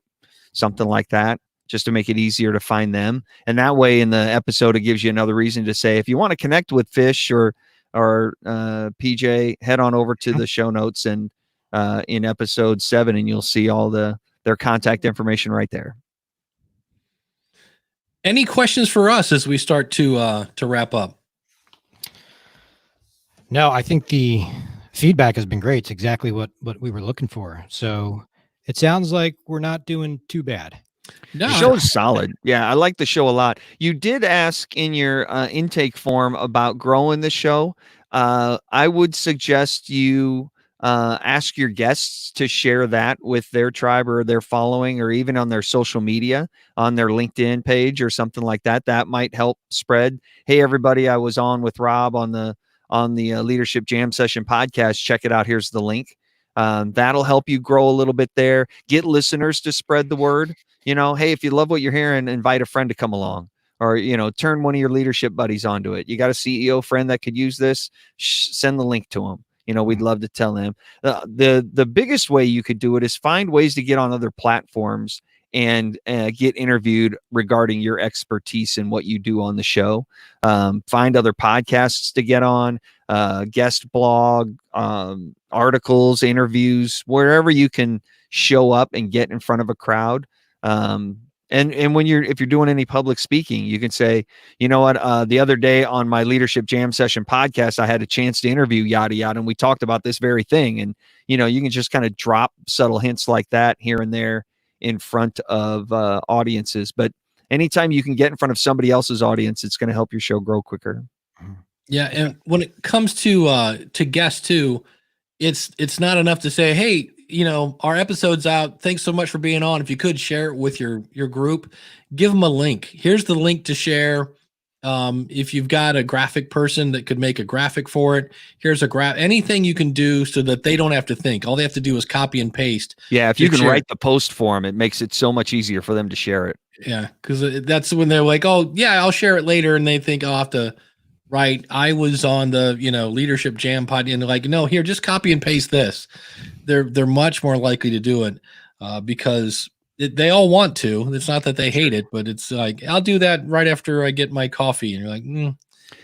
Something like that, just to make it easier to find them. And that way in the episode, it gives you another reason to say, if you want to connect with Fish or PJ, head on over to the show notes and in episode 7, and you'll see all their contact information right there.
Any questions for us as we start to wrap up?
No, I think the feedback has been great. It's exactly what we were looking for. So it sounds like we're not doing too bad.
No.
The show is solid. Yeah, I like the show a lot. You did ask in your intake form about growing the show. I would suggest you ask your guests to share that with their tribe or their following, or even on their social media, on their LinkedIn page or something like that. That might help spread. Hey, everybody, I was on with Rob on the Leadership Jam Session podcast. Check it out. Here's the link. That'll help you grow a little bit there. Get listeners to spread the word. Hey, if you love what you're hearing, invite a friend to come along, or, turn one of your leadership buddies onto it. You got a CEO friend that could use this, send the link to them. We'd love to tell them. The biggest way you could do it is find ways to get on other platforms and get interviewed regarding your expertise and what you do on the show. Find other podcasts to get on, guest blog, articles, interviews, wherever you can show up and get in front of a crowd. And when if you're doing any public speaking, you can say, you know what, the other day on my Leadership Jam Session podcast, I had a chance to interview yada yada, and we talked about this very thing. And you can just kind of drop subtle hints like that here and there in front of audiences. But anytime you can get in front of somebody else's audience, it's going to help your show grow quicker.
Yeah, and when it comes to guests too, it's not enough to say, hey, our episode's out. Thanks so much for being on. If you could share it with your group, give them a link. Here's the link to share. If you've got a graphic person that could make a graphic for it, here's anything you can do so that they don't have to think. All they have to do is copy and paste.
Yeah, if you can write the post for them, it makes it so much easier for them to share it.
Yeah, because that's when they're like, oh, yeah, I'll share it later. And they think I'll have to write, I was on the, Leadership Jam pod. And they're like, no, here, just copy and paste this. They're much more likely to do it because they all want to. It's not that they hate it, but it's like, I'll do that right after I get my coffee. And you're like,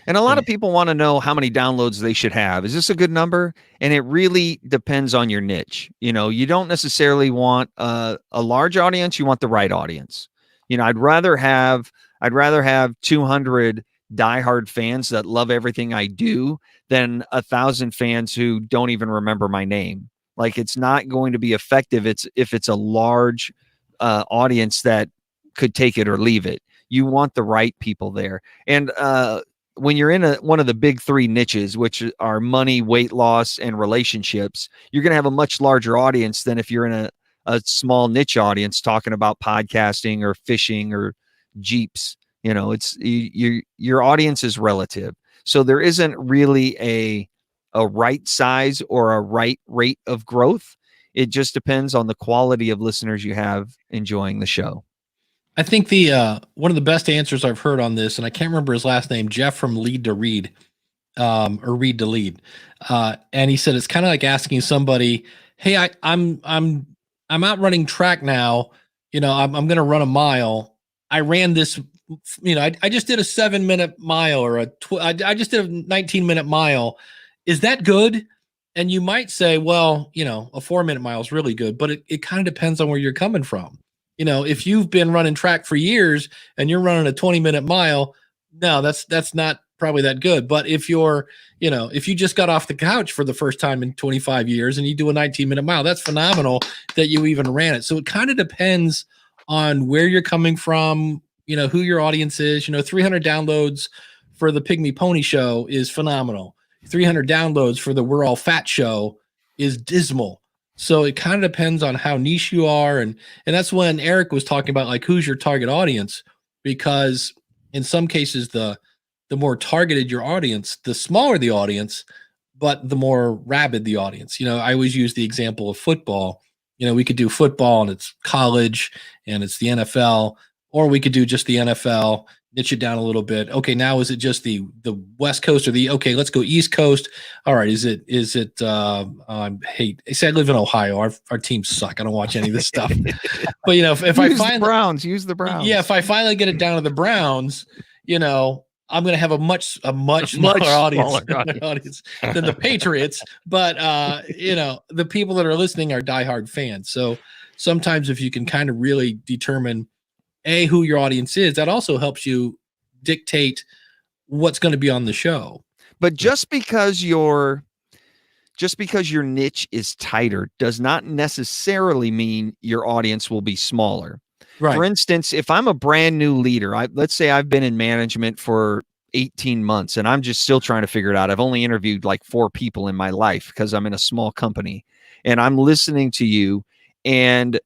And a lot of people want to know how many downloads they should have. Is this a good number? And it really depends on your niche. You don't necessarily want a large audience. You want the right audience. I'd rather have 200 diehard fans that love everything I do than 1,000 fans who don't even remember my name. Like, it's not going to be effective. If it's a large audience that could take it or leave it. You want the right people there. And when you're in one of the big 3 niches, which are money, weight loss, and relationships, you're going to have a much larger audience than if you're in a small niche audience talking about podcasting or fishing or Jeeps. You know, your audience is relative. So there isn't really a right size or a right rate of growth. It just depends on the quality of listeners you have enjoying the show.
I think the one of the best answers I've heard on this, and I can't remember his last name, Jeff from Lead to Read, or Read to Lead, and he said it's kind of like asking somebody, "Hey, I'm out running track now. You know, I'm going to run a mile. I ran this. You know, I just did a 7-minute mile, or I just did a 19-minute mile. Is that good?" And you might say, well, you know, a 4-minute mile is really good, but it kind of depends on where you're coming from. You know, if you've been running track for years and you're running a 20-minute mile, no, that's not probably that good. But if you're, you know, if you just got off the couch for the first time in 25 years and you do a 19-minute mile, that's phenomenal that you even ran it. So it kind of depends on where you're coming from, you know, who your audience is. You know, 300 downloads for the Pygmy Pony Show is phenomenal. 300 downloads for the We're All Fat Show is dismal. So it kind of depends on how niche you are. And that's when Erik was talking about, like, who's your target audience, because in some cases, the more targeted your audience, the smaller the audience, but the more rabid the audience. You know, I always use the example of football. You know, we could do football and it's college and it's the NFL, or we could do just the NFL, niche it down a little bit. Okay, now is it just the West Coast, or okay, let's go East Coast. All right, is it I live in Ohio. Our teams suck. I don't watch any of this stuff. But you know, if I find
use the Browns.
Yeah, if I finally get it down to the Browns, you know, I'm going to have a much smaller audience than the Patriots. But you know, the people that are listening are diehard fans. So sometimes if you can kind of really determine who your audience is, that also helps you dictate what's going to be on the show.
But just because your niche is tighter does not necessarily mean your audience will be smaller.
Right.
For instance, if I'm a brand new leader, let's say I've been in management for 18 months and I'm just still trying to figure it out. I've only interviewed like 4 people in my life because I'm in a small company, and I'm listening to you, and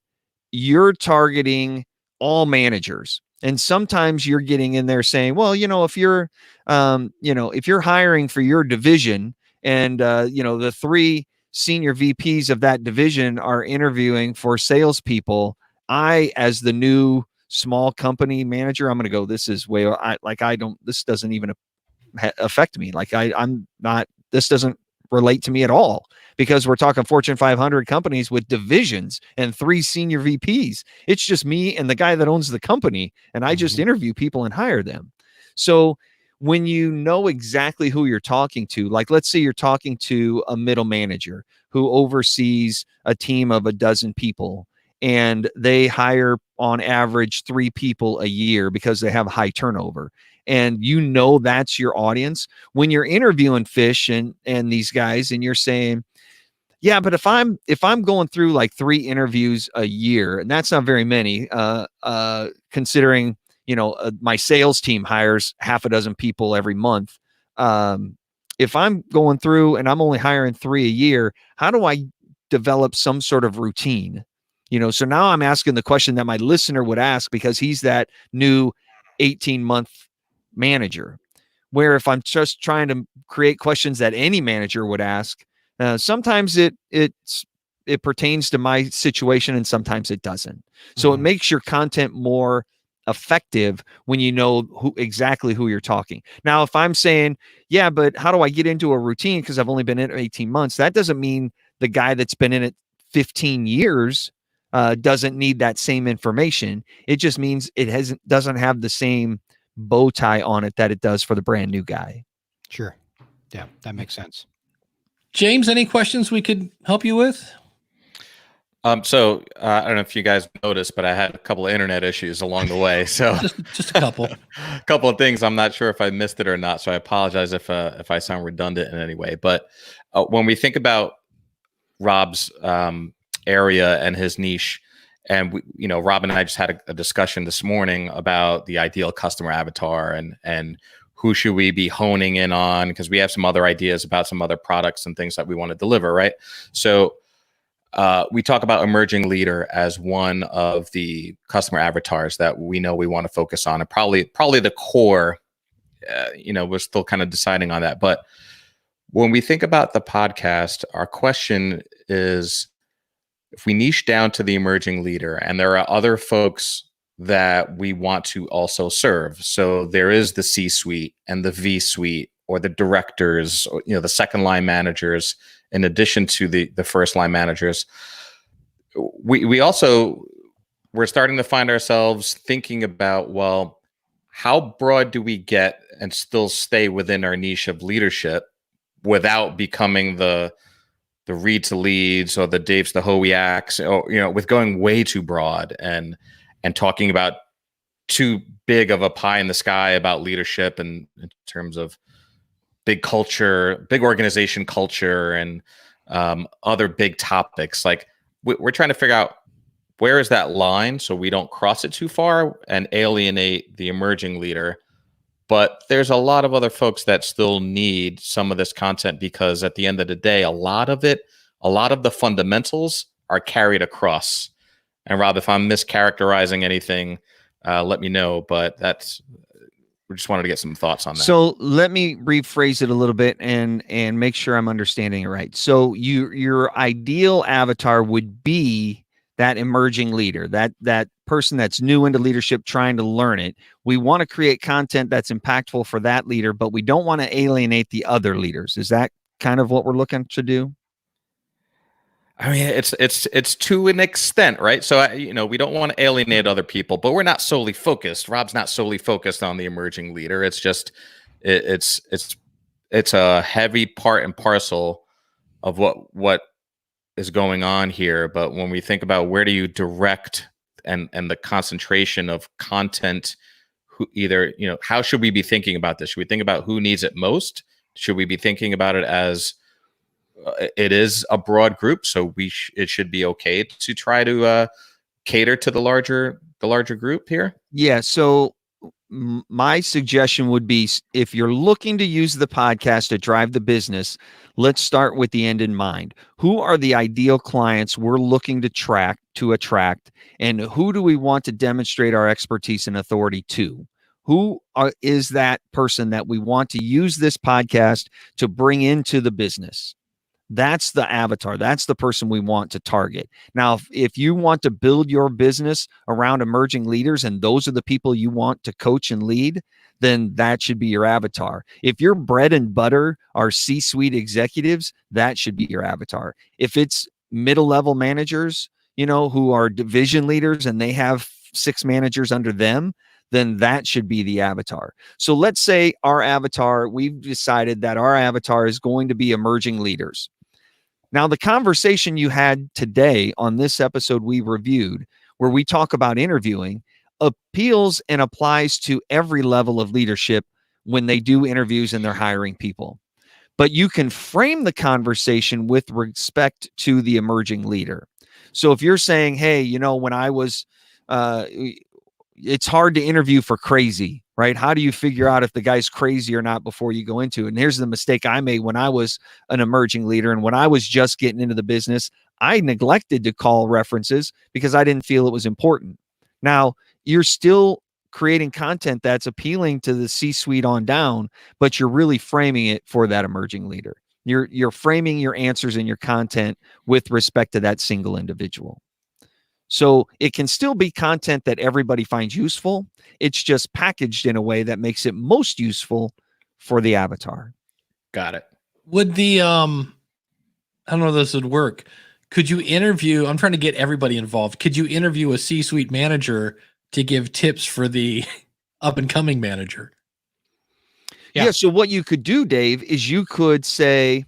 you're targeting all managers. And sometimes you're getting in there saying, well, you know, if you're hiring for your division, and you know, the 3 senior VPs of that division are interviewing for salespeople, I, as the new small company manager, I'm going to go, this is way, this doesn't even affect me. Like this doesn't relate to me at all, because we're talking Fortune 500 companies with divisions and 3 senior VPs. It's just me and the guy that owns the company, and I just interview people and hire them. So when you know exactly who you're talking to, like let's say you're talking to a middle manager who oversees a team of 12 people, and they hire on average 3 people a year because they have high turnover, and you know that's your audience. When you're interviewing Fish and these guys, and you're saying, yeah, but if I'm going through like 3 interviews a year, and that's not very many, considering, you know, my sales team hires half a dozen people every month. If I'm going through and I'm only hiring 3 a year, how do I develop some sort of routine? You know, so now I'm asking the question that my listener would ask, because he's that new 18-month manager. Where if I'm just trying to create questions that any manager would ask, sometimes it pertains to my situation and sometimes it doesn't. So it makes your content more effective when you know exactly who you're talking. Now, if I'm saying, yeah, but how do I get into a routine because I've only been in it 18 months, that doesn't mean the guy that's been in it 15 years doesn't need that same information. It just means it doesn't have the same bow tie on it that it does for the brand new guy.
Sure. Yeah, that makes sense.
James, any questions we could help you with?
So I don't know if you guys noticed, but I had a couple of internet issues along the way. So
just a couple.
A couple of things. I'm not sure if I missed it or not. So I apologize if I sound redundant in any way. But when we think about Rob's area and his niche, and Rob and I just had a discussion this morning about the ideal customer avatar and who should we be honing in on, because we have some other ideas about some other products and things that we want to deliver, right? So we talk about emerging leader as one of the customer avatars that we know we want to focus on, and probably the core. We're still kind of deciding on that. But when we think about the podcast, our question is, if we niche down to the emerging leader, and there are other folks that we want to also serve. So there is the C-suite and the V-suite, or the directors, or, the second line managers, in addition to the first line managers. We're starting to find ourselves thinking about, well, how broad do we get and still stay within our niche of leadership without becoming the Reed to Leads or the Daves to Hoiaks, or with going way too broad and talking about too big of a pie in the sky about leadership, and in terms of big culture, big organization culture, and other big topics. Like, we're trying to figure out, where is that line so we don't cross it too far and alienate the emerging leader. But there's a lot of other folks that still need some of this content, because at the end of the day, a lot of the fundamentals are carried across. And Rob, if I'm mischaracterizing anything, let me know. But we just wanted to get some thoughts on that.
So let me rephrase it a little bit and make sure I'm understanding it right. So your ideal avatar would be that emerging leader, that person that's new into leadership, trying to learn it. We want to create content that's impactful for that leader, but we don't want to alienate the other leaders. Is that kind of what we're looking to do?
I mean, it's to an extent, right? So, we don't want to alienate other people, but we're not solely focused. Rob's not solely focused on the emerging leader. It's just, it's a heavy part and parcel of what is going on here. But when we think about, where do you direct and the concentration of content, how should we be thinking about this? Should we think about who needs it most? Should we be thinking about it as it is a broad group, so it should be okay to try to cater to the larger group here?
Yeah. So my suggestion would be, if you're looking to use the podcast to drive the business, let's start with the end in mind. Who are the ideal clients we're looking to attract, and who do we want to demonstrate our expertise and authority to? Who is that person that we want to use this podcast to bring into the business? That's the avatar. That's the person we want to target. Now, if you want to build your business around emerging leaders, and those are the people you want to coach and lead, then that should be your avatar. If your bread and butter are C-suite executives, that should be your avatar. If it's middle level managers, who are division leaders and they have 6 managers under them, then that should be the avatar. So let's say we've decided that our avatar is going to be emerging leaders. Now, the conversation you had today on this episode we reviewed, where we talk about interviewing, appeals and applies to every level of leadership when they do interviews and they're hiring people. But you can frame the conversation with respect to the emerging leader. So if you're saying, hey, when I was, it's hard to interview for crazy, right? How do you figure out if the guy's crazy or not before you go into it? And here's the mistake I made when I was an emerging leader. And when I was just getting into the business, I neglected to call references because I didn't feel it was important. Now, you're still creating content that's appealing to the C-suite on down, but you're really framing it for that emerging leader. You're framing your answers and your content with respect to that single individual. So it can still be content that everybody finds useful. It's just packaged in a way that makes it most useful for the avatar.
Got it.
Would I don't know if this would work. Could you interview, I'm trying to get everybody involved. Could you interview a C-suite manager to give tips for the up and coming manager?
Yeah. So what you could do, Dave, is you could say,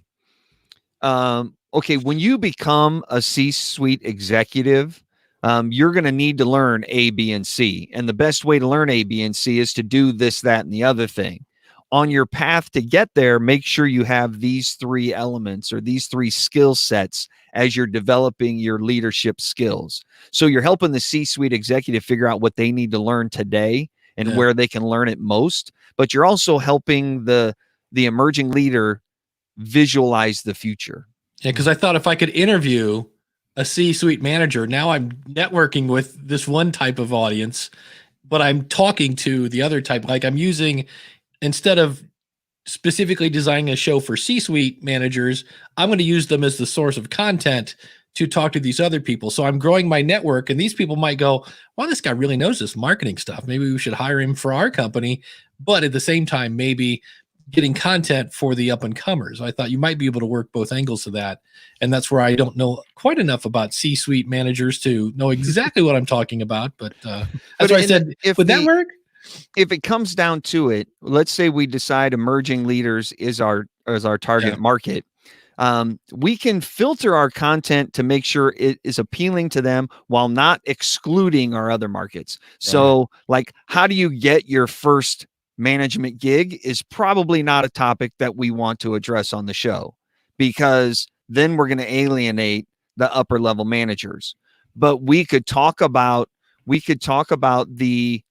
okay, when you become a C-suite executive, you're going to need to learn A, B, and C. And the best way to learn A, B, and C is to do this, that, and the other thing. On your path to get there, make sure you have these 3 elements or these 3 skill sets as you're developing your leadership skills. So you're helping the C-suite executive figure out what they need to learn today and where they can learn it most. But you're also helping the emerging leader visualize the future.
Yeah, because I thought if I could interview a C-suite manager. Now I'm networking with this one type of audience, but I'm talking to the other type. Like I'm using, instead of specifically designing a show for C-suite managers, I'm going to use them as the source of content to talk to these other people. So I'm growing my network, and these people might go, wow, this guy really knows this marketing stuff. Maybe we should hire him for our company. But at the same time, maybe getting content for the up and comers. I thought you might be able to work both angles of that. And that's where I don't know quite enough about C-suite managers to know exactly what I'm talking about. But that's why I said, would that work?
If it comes down to it, let's say we decide emerging leaders is our target market. We can filter our content to make sure it is appealing to them while not excluding our other markets. So like, how do you get your first management gig is probably not a topic that we want to address on the show, because then we're going to alienate the upper level managers. But we could talk about the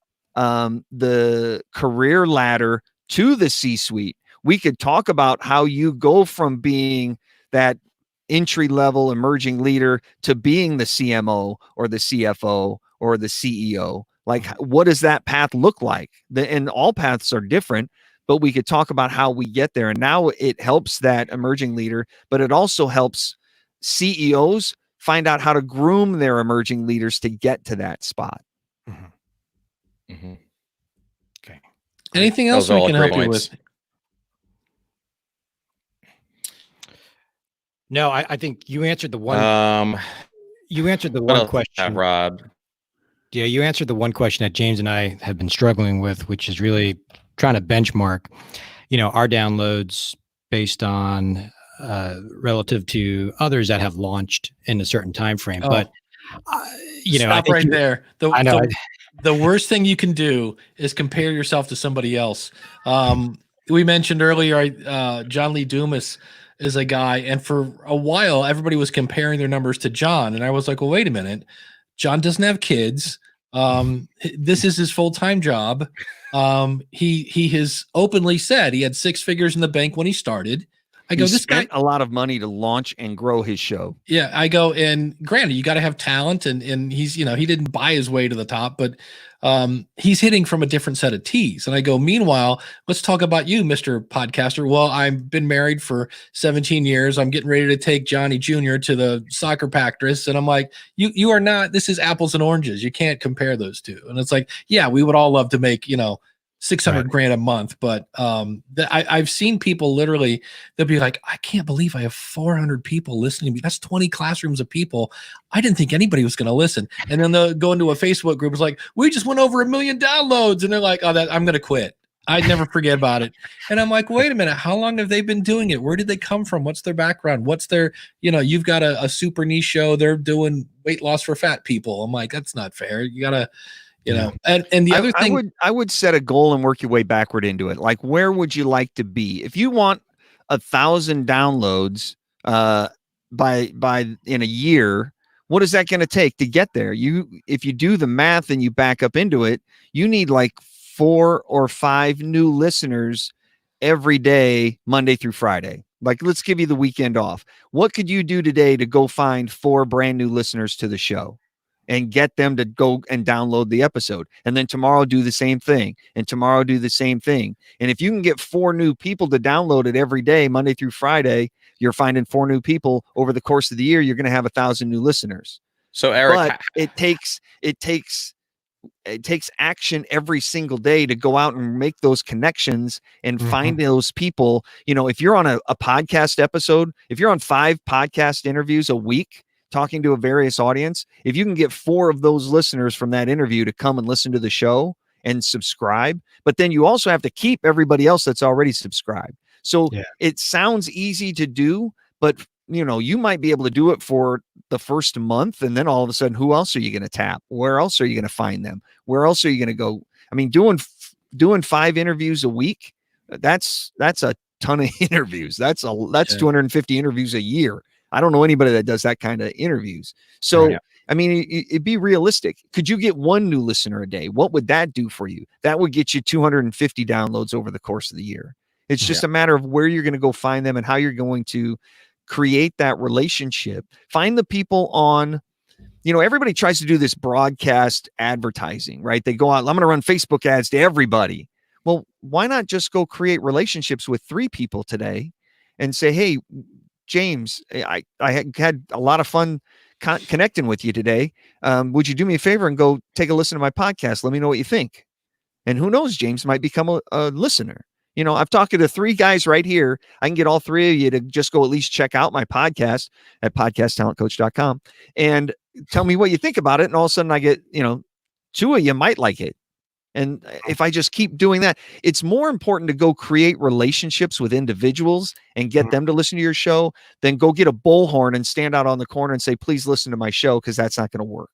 career ladder to the C-suite. We could talk about how you go from being that entry level emerging leader to being the CMO or the CFO or the CEO. Like, what does that path look like? And all paths are different, but we could talk about how we get there. And now it helps that emerging leader, but it also helps CEOs find out how to groom their emerging leaders to get to that spot.
Okay.
Anything else we can help you with?
No, I think you answered the one. You answered the one question,
Rob.
Yeah, you answered the one question that James and I have been struggling with, which is really trying to benchmark, our downloads based on relative to others that have launched in a certain time frame. But
stop right there. The worst thing you can do is compare yourself to somebody else. We mentioned earlier, John Lee Dumas is a guy, and for a while, everybody was comparing their numbers to John, and I was like, well, wait a minute. John doesn't have kids. This is his full-time job. He has openly said he had 6 figures in the bank when he started. I go, this guy
a lot of money to launch and grow his show.
Yeah, I go, and granted, you got to have talent, and he's, he didn't buy his way to the top, but he's hitting from a different set of tees. And I go, meanwhile, let's talk about you, Mr. Podcaster. Well, I've been married for 17 years. I'm getting ready to take Johnny Jr. to the soccer practice. And I'm like, you are not, this is apples and oranges. You can't compare those two. And it's like, yeah, we would all love to make, 600 grand a month. But I've seen people literally, they'll be like, I can't believe I have 400 people listening to me. That's 20 classrooms of people. I didn't think anybody was going to listen. And then they'll go into a Facebook group. It's like, we just went over 1 million downloads. And they're like, I'm going to quit. I'd never forget about it. And I'm like, wait a minute. How long have they been doing it? Where did they come from? What's their background? What's their, you've got a super niche show. They're doing weight loss for fat people. I'm like, that's not fair. You got to, and the other thing,
I would set a goal and work your way backward into it. Like, where would you like to be? If you want 1,000 downloads by in a year, what is that going to take to get there? If you do the math and you back up into it, you need like 4 or 5 new listeners every day, Monday through Friday. Like, let's give you the weekend off. What could you do today to go find 4 brand new listeners to the show and get them to go and download the episode? And then tomorrow do the same thing, and tomorrow do the same thing. And if you can get 4 new people to download it every day, Monday through Friday, you're finding 4 new people over the course of the year. You're going to have 1,000 new listeners.
So Erik,
but it takes action every single day to go out and make those connections and find those people. If you're on a podcast episode, if you're on 5 podcast interviews a week, talking to a various audience, if you can get 4 of those listeners from that interview to come and listen to the show and subscribe, but then you also have to keep everybody else that's already subscribed. So it sounds easy to do, but you might be able to do it for the first month, and then all of a sudden, who else are you going to tap? Where else are you going to find them? Where else are you going to go? I mean, doing 5 interviews a week, that's a ton of interviews. That's 250 interviews a year. I don't know anybody that does that kind of interviews. So, I mean, it'd be realistic. Could you get 1 new listener a day? What would that do for you? That would get you 250 downloads over the course of the year. It's just a matter of where you're going to go find them and how you're going to create that relationship. Find the people on, everybody tries to do this broadcast advertising, right? They go out, I'm going to run Facebook ads to everybody. Well, why not just go create relationships with 3 people today and say, hey, James, I had a lot of fun connecting with you today. Would you do me a favor and go take a listen to my podcast? Let me know what you think. And who knows, James might become a listener. I've talked to 3 guys right here. I can get all 3 of you to just go at least check out my podcast at podcasttalentcoach.com and tell me what you think about it. And all of a sudden I get, 2 of you might like it. And if I just keep doing that, it's more important to go create relationships with individuals and get them to listen to your show than go get a bullhorn and stand out on the corner and say, please listen to my show, because that's not going to work.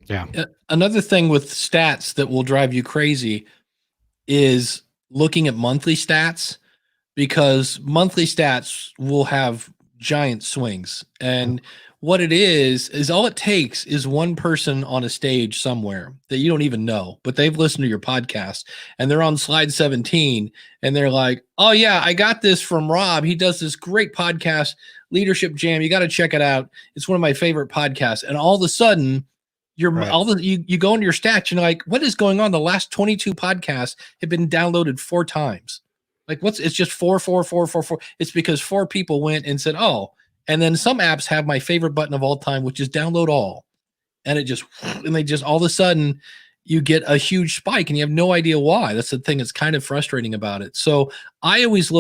Yeah.
Another thing with stats that will drive you crazy is looking at monthly stats, because monthly stats will have giant swings. And what it is all it takes is one person on a stage somewhere that you don't even know, but they've listened to your podcast and they're on slide 17 and they're like, oh yeah, I got this from Rob. He does this great podcast, Leadership Jam. You got to check it out. It's one of my favorite podcasts. And all of a sudden you go into your stats and you're like, what is going on? The last 22 podcasts have been downloaded 4 times. Like it's just 4. It's because 4 people went and said, oh. And then some apps have my favorite button of all time, which is download all. And they just all of a sudden you get a huge spike and you have no idea why. That's the thing that's kind of frustrating about it. So I always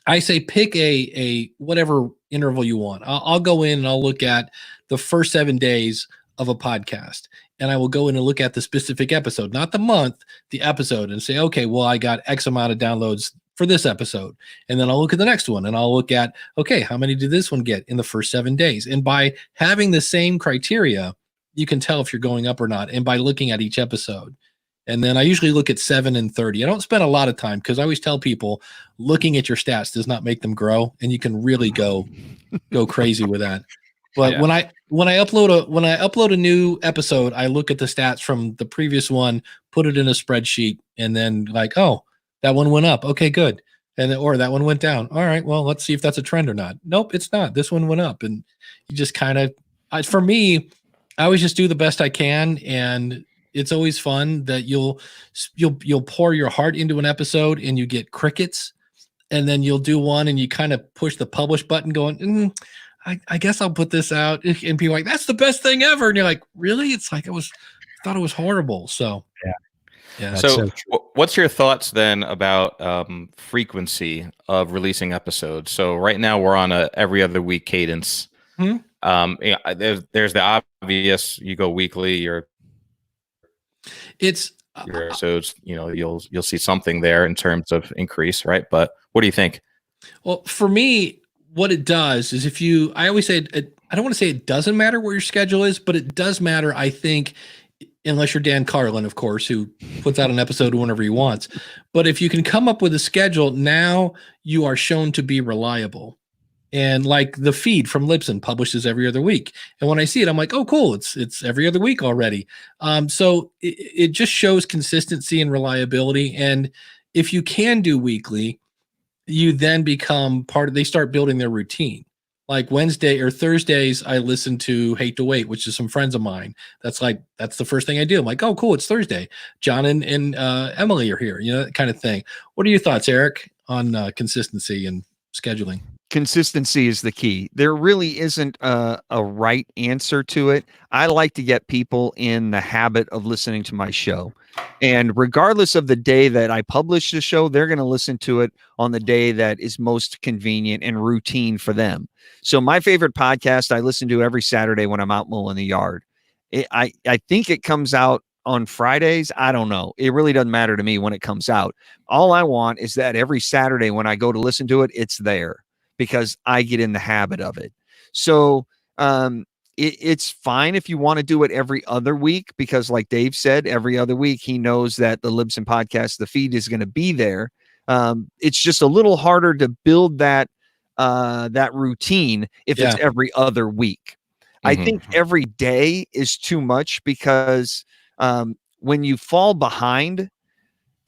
I say pick a whatever interval you want. I'll go in and I'll look at the first 7 days of a podcast. And I will go in and look at the specific episode, not the month, the episode, and say, okay, well, I got X amount of downloads for this episode. And then I'll look at the next one and I'll look at, okay, how many did this one get in the first 7 days? And by having the same criteria, you can tell if you're going up or not. And by looking at each episode. And then I usually look at 7 and 30. I don't spend a lot of time because I always tell people looking at your stats does not make them grow. And you can really go crazy with that. But when I upload a new episode, I look at the stats from the previous one, put it in a spreadsheet, and then like, oh, that one went up. Okay, good. And then, or that one went down. All right, well, let's see if that's a trend or not. Nope, it's not. This one went up. And you just kind of, for me, I always just do the best I can. And it's always fun that you'll pour your heart into an episode and you get crickets. And then you'll do one and you kind of push the publish button going, I guess I'll put this out. And people are like, that's the best thing ever. And you're like, really? It's like, thought it was horrible. So, yeah.
So what's your thoughts then about frequency of releasing episodes? So right now we're on a every other week cadence. There's the obvious, you go weekly, your episodes, you'll see something there in terms of increase, right? But what do you think?
Well, for me, what it does is I always say, I don't want to say it doesn't matter where your schedule is, but it does matter, I think, unless you're Dan Carlin, of course, who puts out an episode whenever he wants. But if you can come up with a schedule, now you are shown to be reliable. And like the feed from Libsyn publishes every other week. And when I see it, I'm like, oh, cool. It's every other week already. So it just shows consistency and reliability. And if you can do weekly, you then become they start building their routine. Like Wednesday or Thursdays, I listen to Hate to Wait, which is some friends of mine. That's the first thing I do. I'm like, oh, cool, it's Thursday. John and Emily are here, that kind of thing. What are your thoughts, Erik, on consistency and scheduling?
Consistency is the key. There really isn't a right answer to it. I like to get people in the habit of listening to my show. And regardless of the day that I publish the show, they're going to listen to it on the day that is most convenient and routine for them. So my favorite podcast I listen to every Saturday when I'm out mowing the yard. I think it comes out on Fridays. I don't know. It really doesn't matter to me when it comes out. All I want is that every Saturday when I go to listen to it, it's there because I get in the habit of it. So it's fine if you want to do it every other week, because like Dave said, every other week, he knows that the Libsyn podcast, the feed is going to be there. It's just a little harder to build that routine if it's every other week. I think every day is too much because when you fall behind,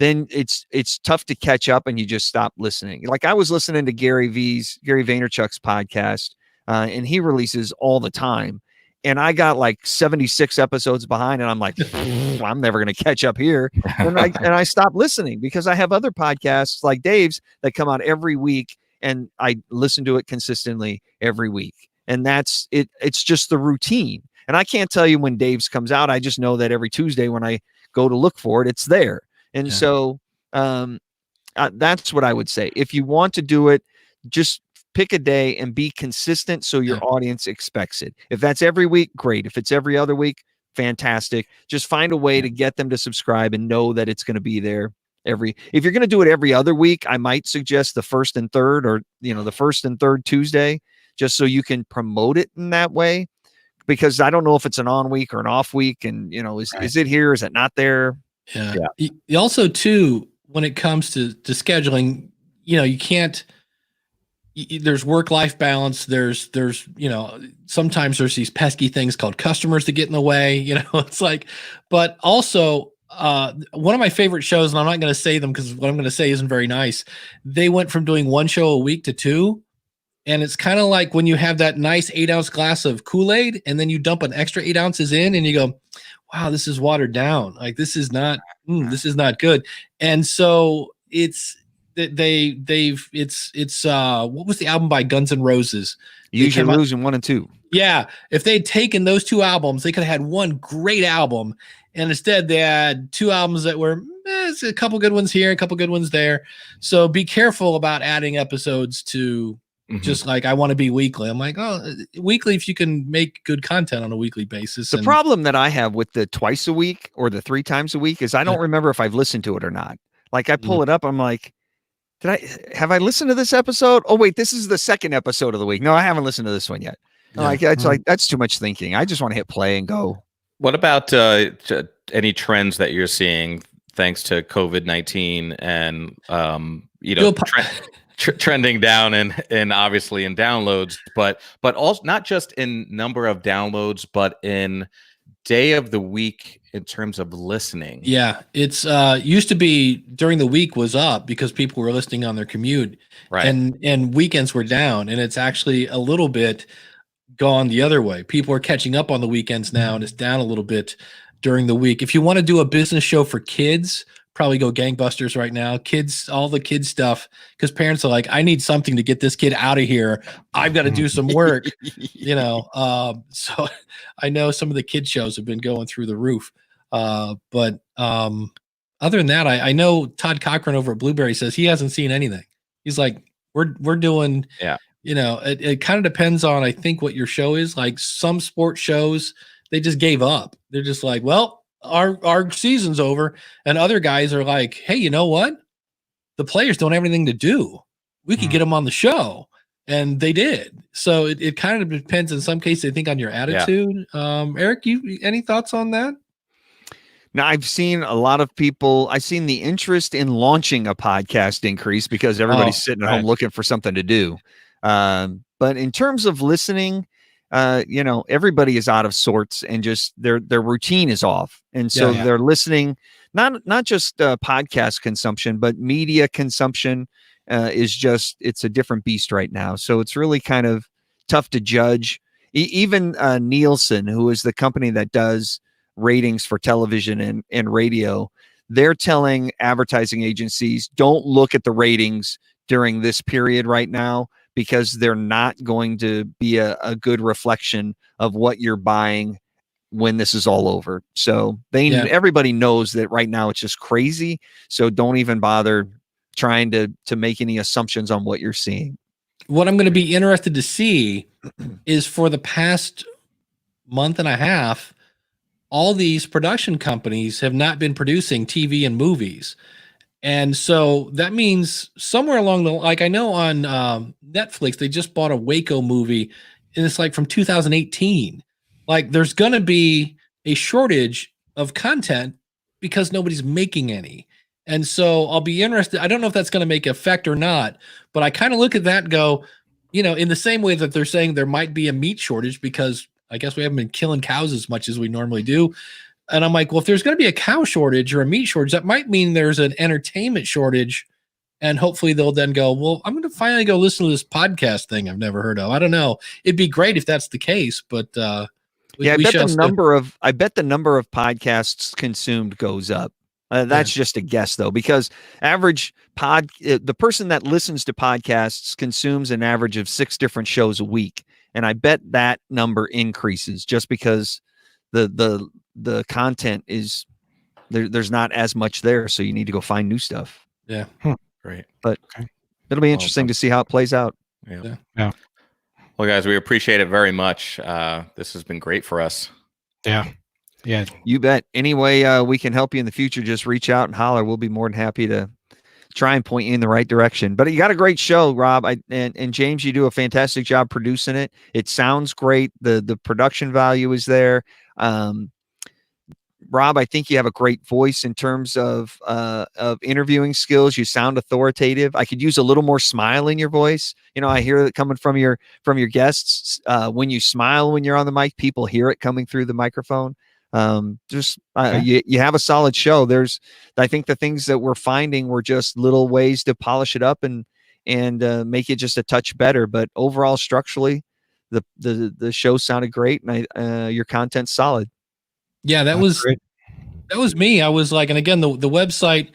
then it's tough to catch up and you just stop listening. Like I was listening to Gary Vaynerchuk's podcast, and he releases all the time. And I got like 76 episodes behind, and I'm like, I'm never going to catch up here. And I stopped listening because I have other podcasts like Dave's that come out every week, and I listen to it consistently every week. And that's it. It's just the routine. And I can't tell you when Dave's comes out. I just know that every Tuesday when I go to look for it, it's there. And so that's what I would say. If you want to do it, just pick a day and be consistent so your audience expects it. If that's every week, great. If it's every other week, fantastic. Just find a way to get them to subscribe and know that it's going to be there if you're going to do it every other week, I might suggest the first and third, or the first and third Tuesday, just so you can promote it in that way. Because I don't know if it's an on week or an off week, and is it here? Is it not there?
Yeah. You also, too, when it comes to scheduling, you can't. There's work-life balance. There's sometimes there's these pesky things called customers that get in the way. It's like, but also one of my favorite shows, and I'm not going to say them because what I'm going to say isn't very nice. They went from doing one show a week to two. And it's kind of like when you have that nice 8-ounce glass of Kool-Aid and then you dump an extra 8 ounces in and you go, wow, this is watered down. Like, this is not good. And so it's what was the album by Guns N' Roses?
Use Your Illusion 1 and 2.
Yeah. If they'd taken those two albums, they could have had one great album. And instead they had two albums that were a couple good ones here, a couple good ones there. So be careful about adding episodes to just like, I want to be weekly. I'm like, weekly, if you can make good content on a weekly basis.
The problem that I have with the twice a week or the 3 times a week is I don't remember if I've listened to it or not. Like I pull it up, I'm like, have I listened to this episode? Oh wait, this is the second episode of the week. No, I haven't listened to this one yet. Like it's like, that's too much thinking. I just want to hit play and go.
What about any trends that you're seeing thanks to COVID-19 and trending down and obviously in downloads, but also not just in number of downloads, but in day of the week in terms of listening?
Yeah, it's used to be during the week was up because people were listening on their commute,
right?
And weekends were down, and it's actually a little bit gone the other way. People are catching up on the weekends now, and it's down a little bit during the week. If you want to do a business show for kids, probably go gangbusters right now. Kids, all the kids stuff, because parents are like, I need something to get this kid out of here. I've got to do some work, So I know some of the kid shows have been going through the roof. But other than that, I know Todd Cochran over at Blueberry says he hasn't seen anything. He's like, we're doing, it kind of depends on, I think, what your show is. Like some sports shows, they just gave up. They're just like, well, our season's over. And other guys are like, hey, you know what? The players don't have anything to do. We could get them on the show. And they did. So it kind of depends in some cases, I think, on your attitude. Yeah. Erik, any thoughts on that?
Now, I've seen a lot of people, I've seen the interest in launching a podcast increase because everybody's sitting at home looking for something to do. But in terms of listening, everybody is out of sorts and just their routine is off. And so they're listening, not just podcast consumption, but media consumption it's a different beast right now. So it's really kind of tough to judge. Even Nielsen, who is the company that does ratings for television and radio, they're telling advertising agencies, don't look at the ratings during this period right now, because they're not going to be a good reflection of what you're buying when this is all over. So everybody knows that right now it's just crazy. So don't even bother trying to make any assumptions on what you're seeing.
What I'm going to be interested to see is, for the past month and a half, all these production companies have not been producing TV and movies. And so that means somewhere along like I know on Netflix, they just bought a Waco movie, and it's like from 2018. Like there's going to be a shortage of content because nobody's making any. And so I'll be interested. I don't know if that's going to make effect or not, but I kind of look at that and go, in the same way that they're saying there might be a meat shortage because I guess we haven't been killing cows as much as we normally do. And I'm like, well, if there's going to be a cow shortage or a meat shortage, that might mean there's an entertainment shortage. And hopefully they'll then go, well, I'm going to finally go listen to this podcast thing I've never heard of. I don't know. It'd be great if that's the case, but
I bet the number of podcasts consumed goes up. That's just a guess though, because the person that listens to podcasts consumes an average of 6 different shows a week. And I bet that number increases just because the content is there's not as much there. So you need to go find new stuff.
Yeah.
Great.
But it'll be interesting to see how it plays out.
Yeah. Well, guys, we appreciate it very much. This has been great for us.
Yeah.
You bet. Any way we can help you in the future, just reach out and holler. We'll be more than happy to try and point you in the right direction. But you got a great show, Rob. And James, you do a fantastic job producing it. It sounds great. The production value is there. Rob, I think you have a great voice in terms of interviewing skills. You sound authoritative. I could use a little more smile in your voice. I hear it coming from your guests. When you smile when you're on the mic, people hear it coming through the microphone. You have a solid show. I think the things that we're finding were just little ways to polish it up and make it just a touch better. But overall, structurally, the show sounded great, and your content's solid.
Yeah, that was me. I was like, and again, the website,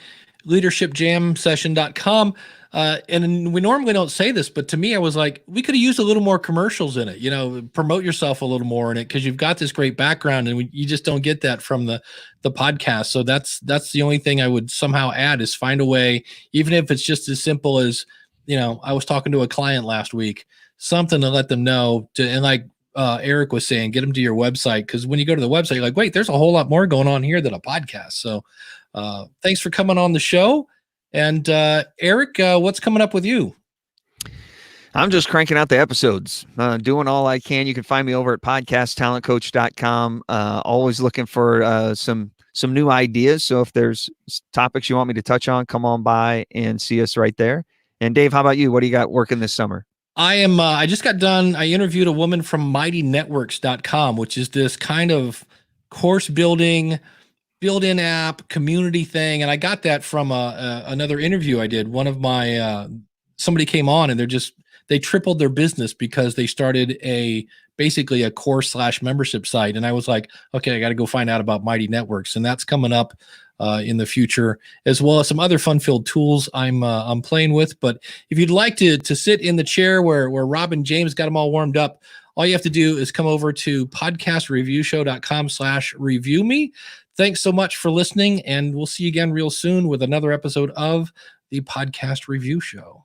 leadershipjamsession.com. And we normally don't say this, but to me, I was like, we could have used a little more commercials in it, promote yourself a little more in it, because you've got this great background and you just don't get that from the podcast. So that's the only thing I would somehow add, is find a way, even if it's just as simple as, I was talking to a client last week, something to let them know and like, Erik was saying, get them to your website, because when you go to the website, you're like, wait, there's a whole lot more going on here than a podcast. So thanks for coming on the show. And Erik, what's coming up with you?
I'm just cranking out the episodes, doing all I can. You can find me over at podcasttalentcoach.com. Always looking for some new ideas. So if there's topics you want me to touch on, come on by and see us right there. And Dave, how about you? What do you got working this summer?
I just got done. I interviewed a woman from mightynetworks.com, which is this kind of course building, built-in app community thing. And I got that from another interview I did. One of my, somebody came on and they tripled their business because they started basically a course/membership site. And I was like, okay, I got to go find out about Mighty Networks. And that's coming up in the future, as well as some other fun-filled tools I'm playing with. But if you'd like to sit in the chair where Rob and James got them all warmed up, all you have to do is come over to podcastreviewshow.com/review me. Thanks so much for listening, and we'll see you again real soon with another episode of the Podcast Review Show.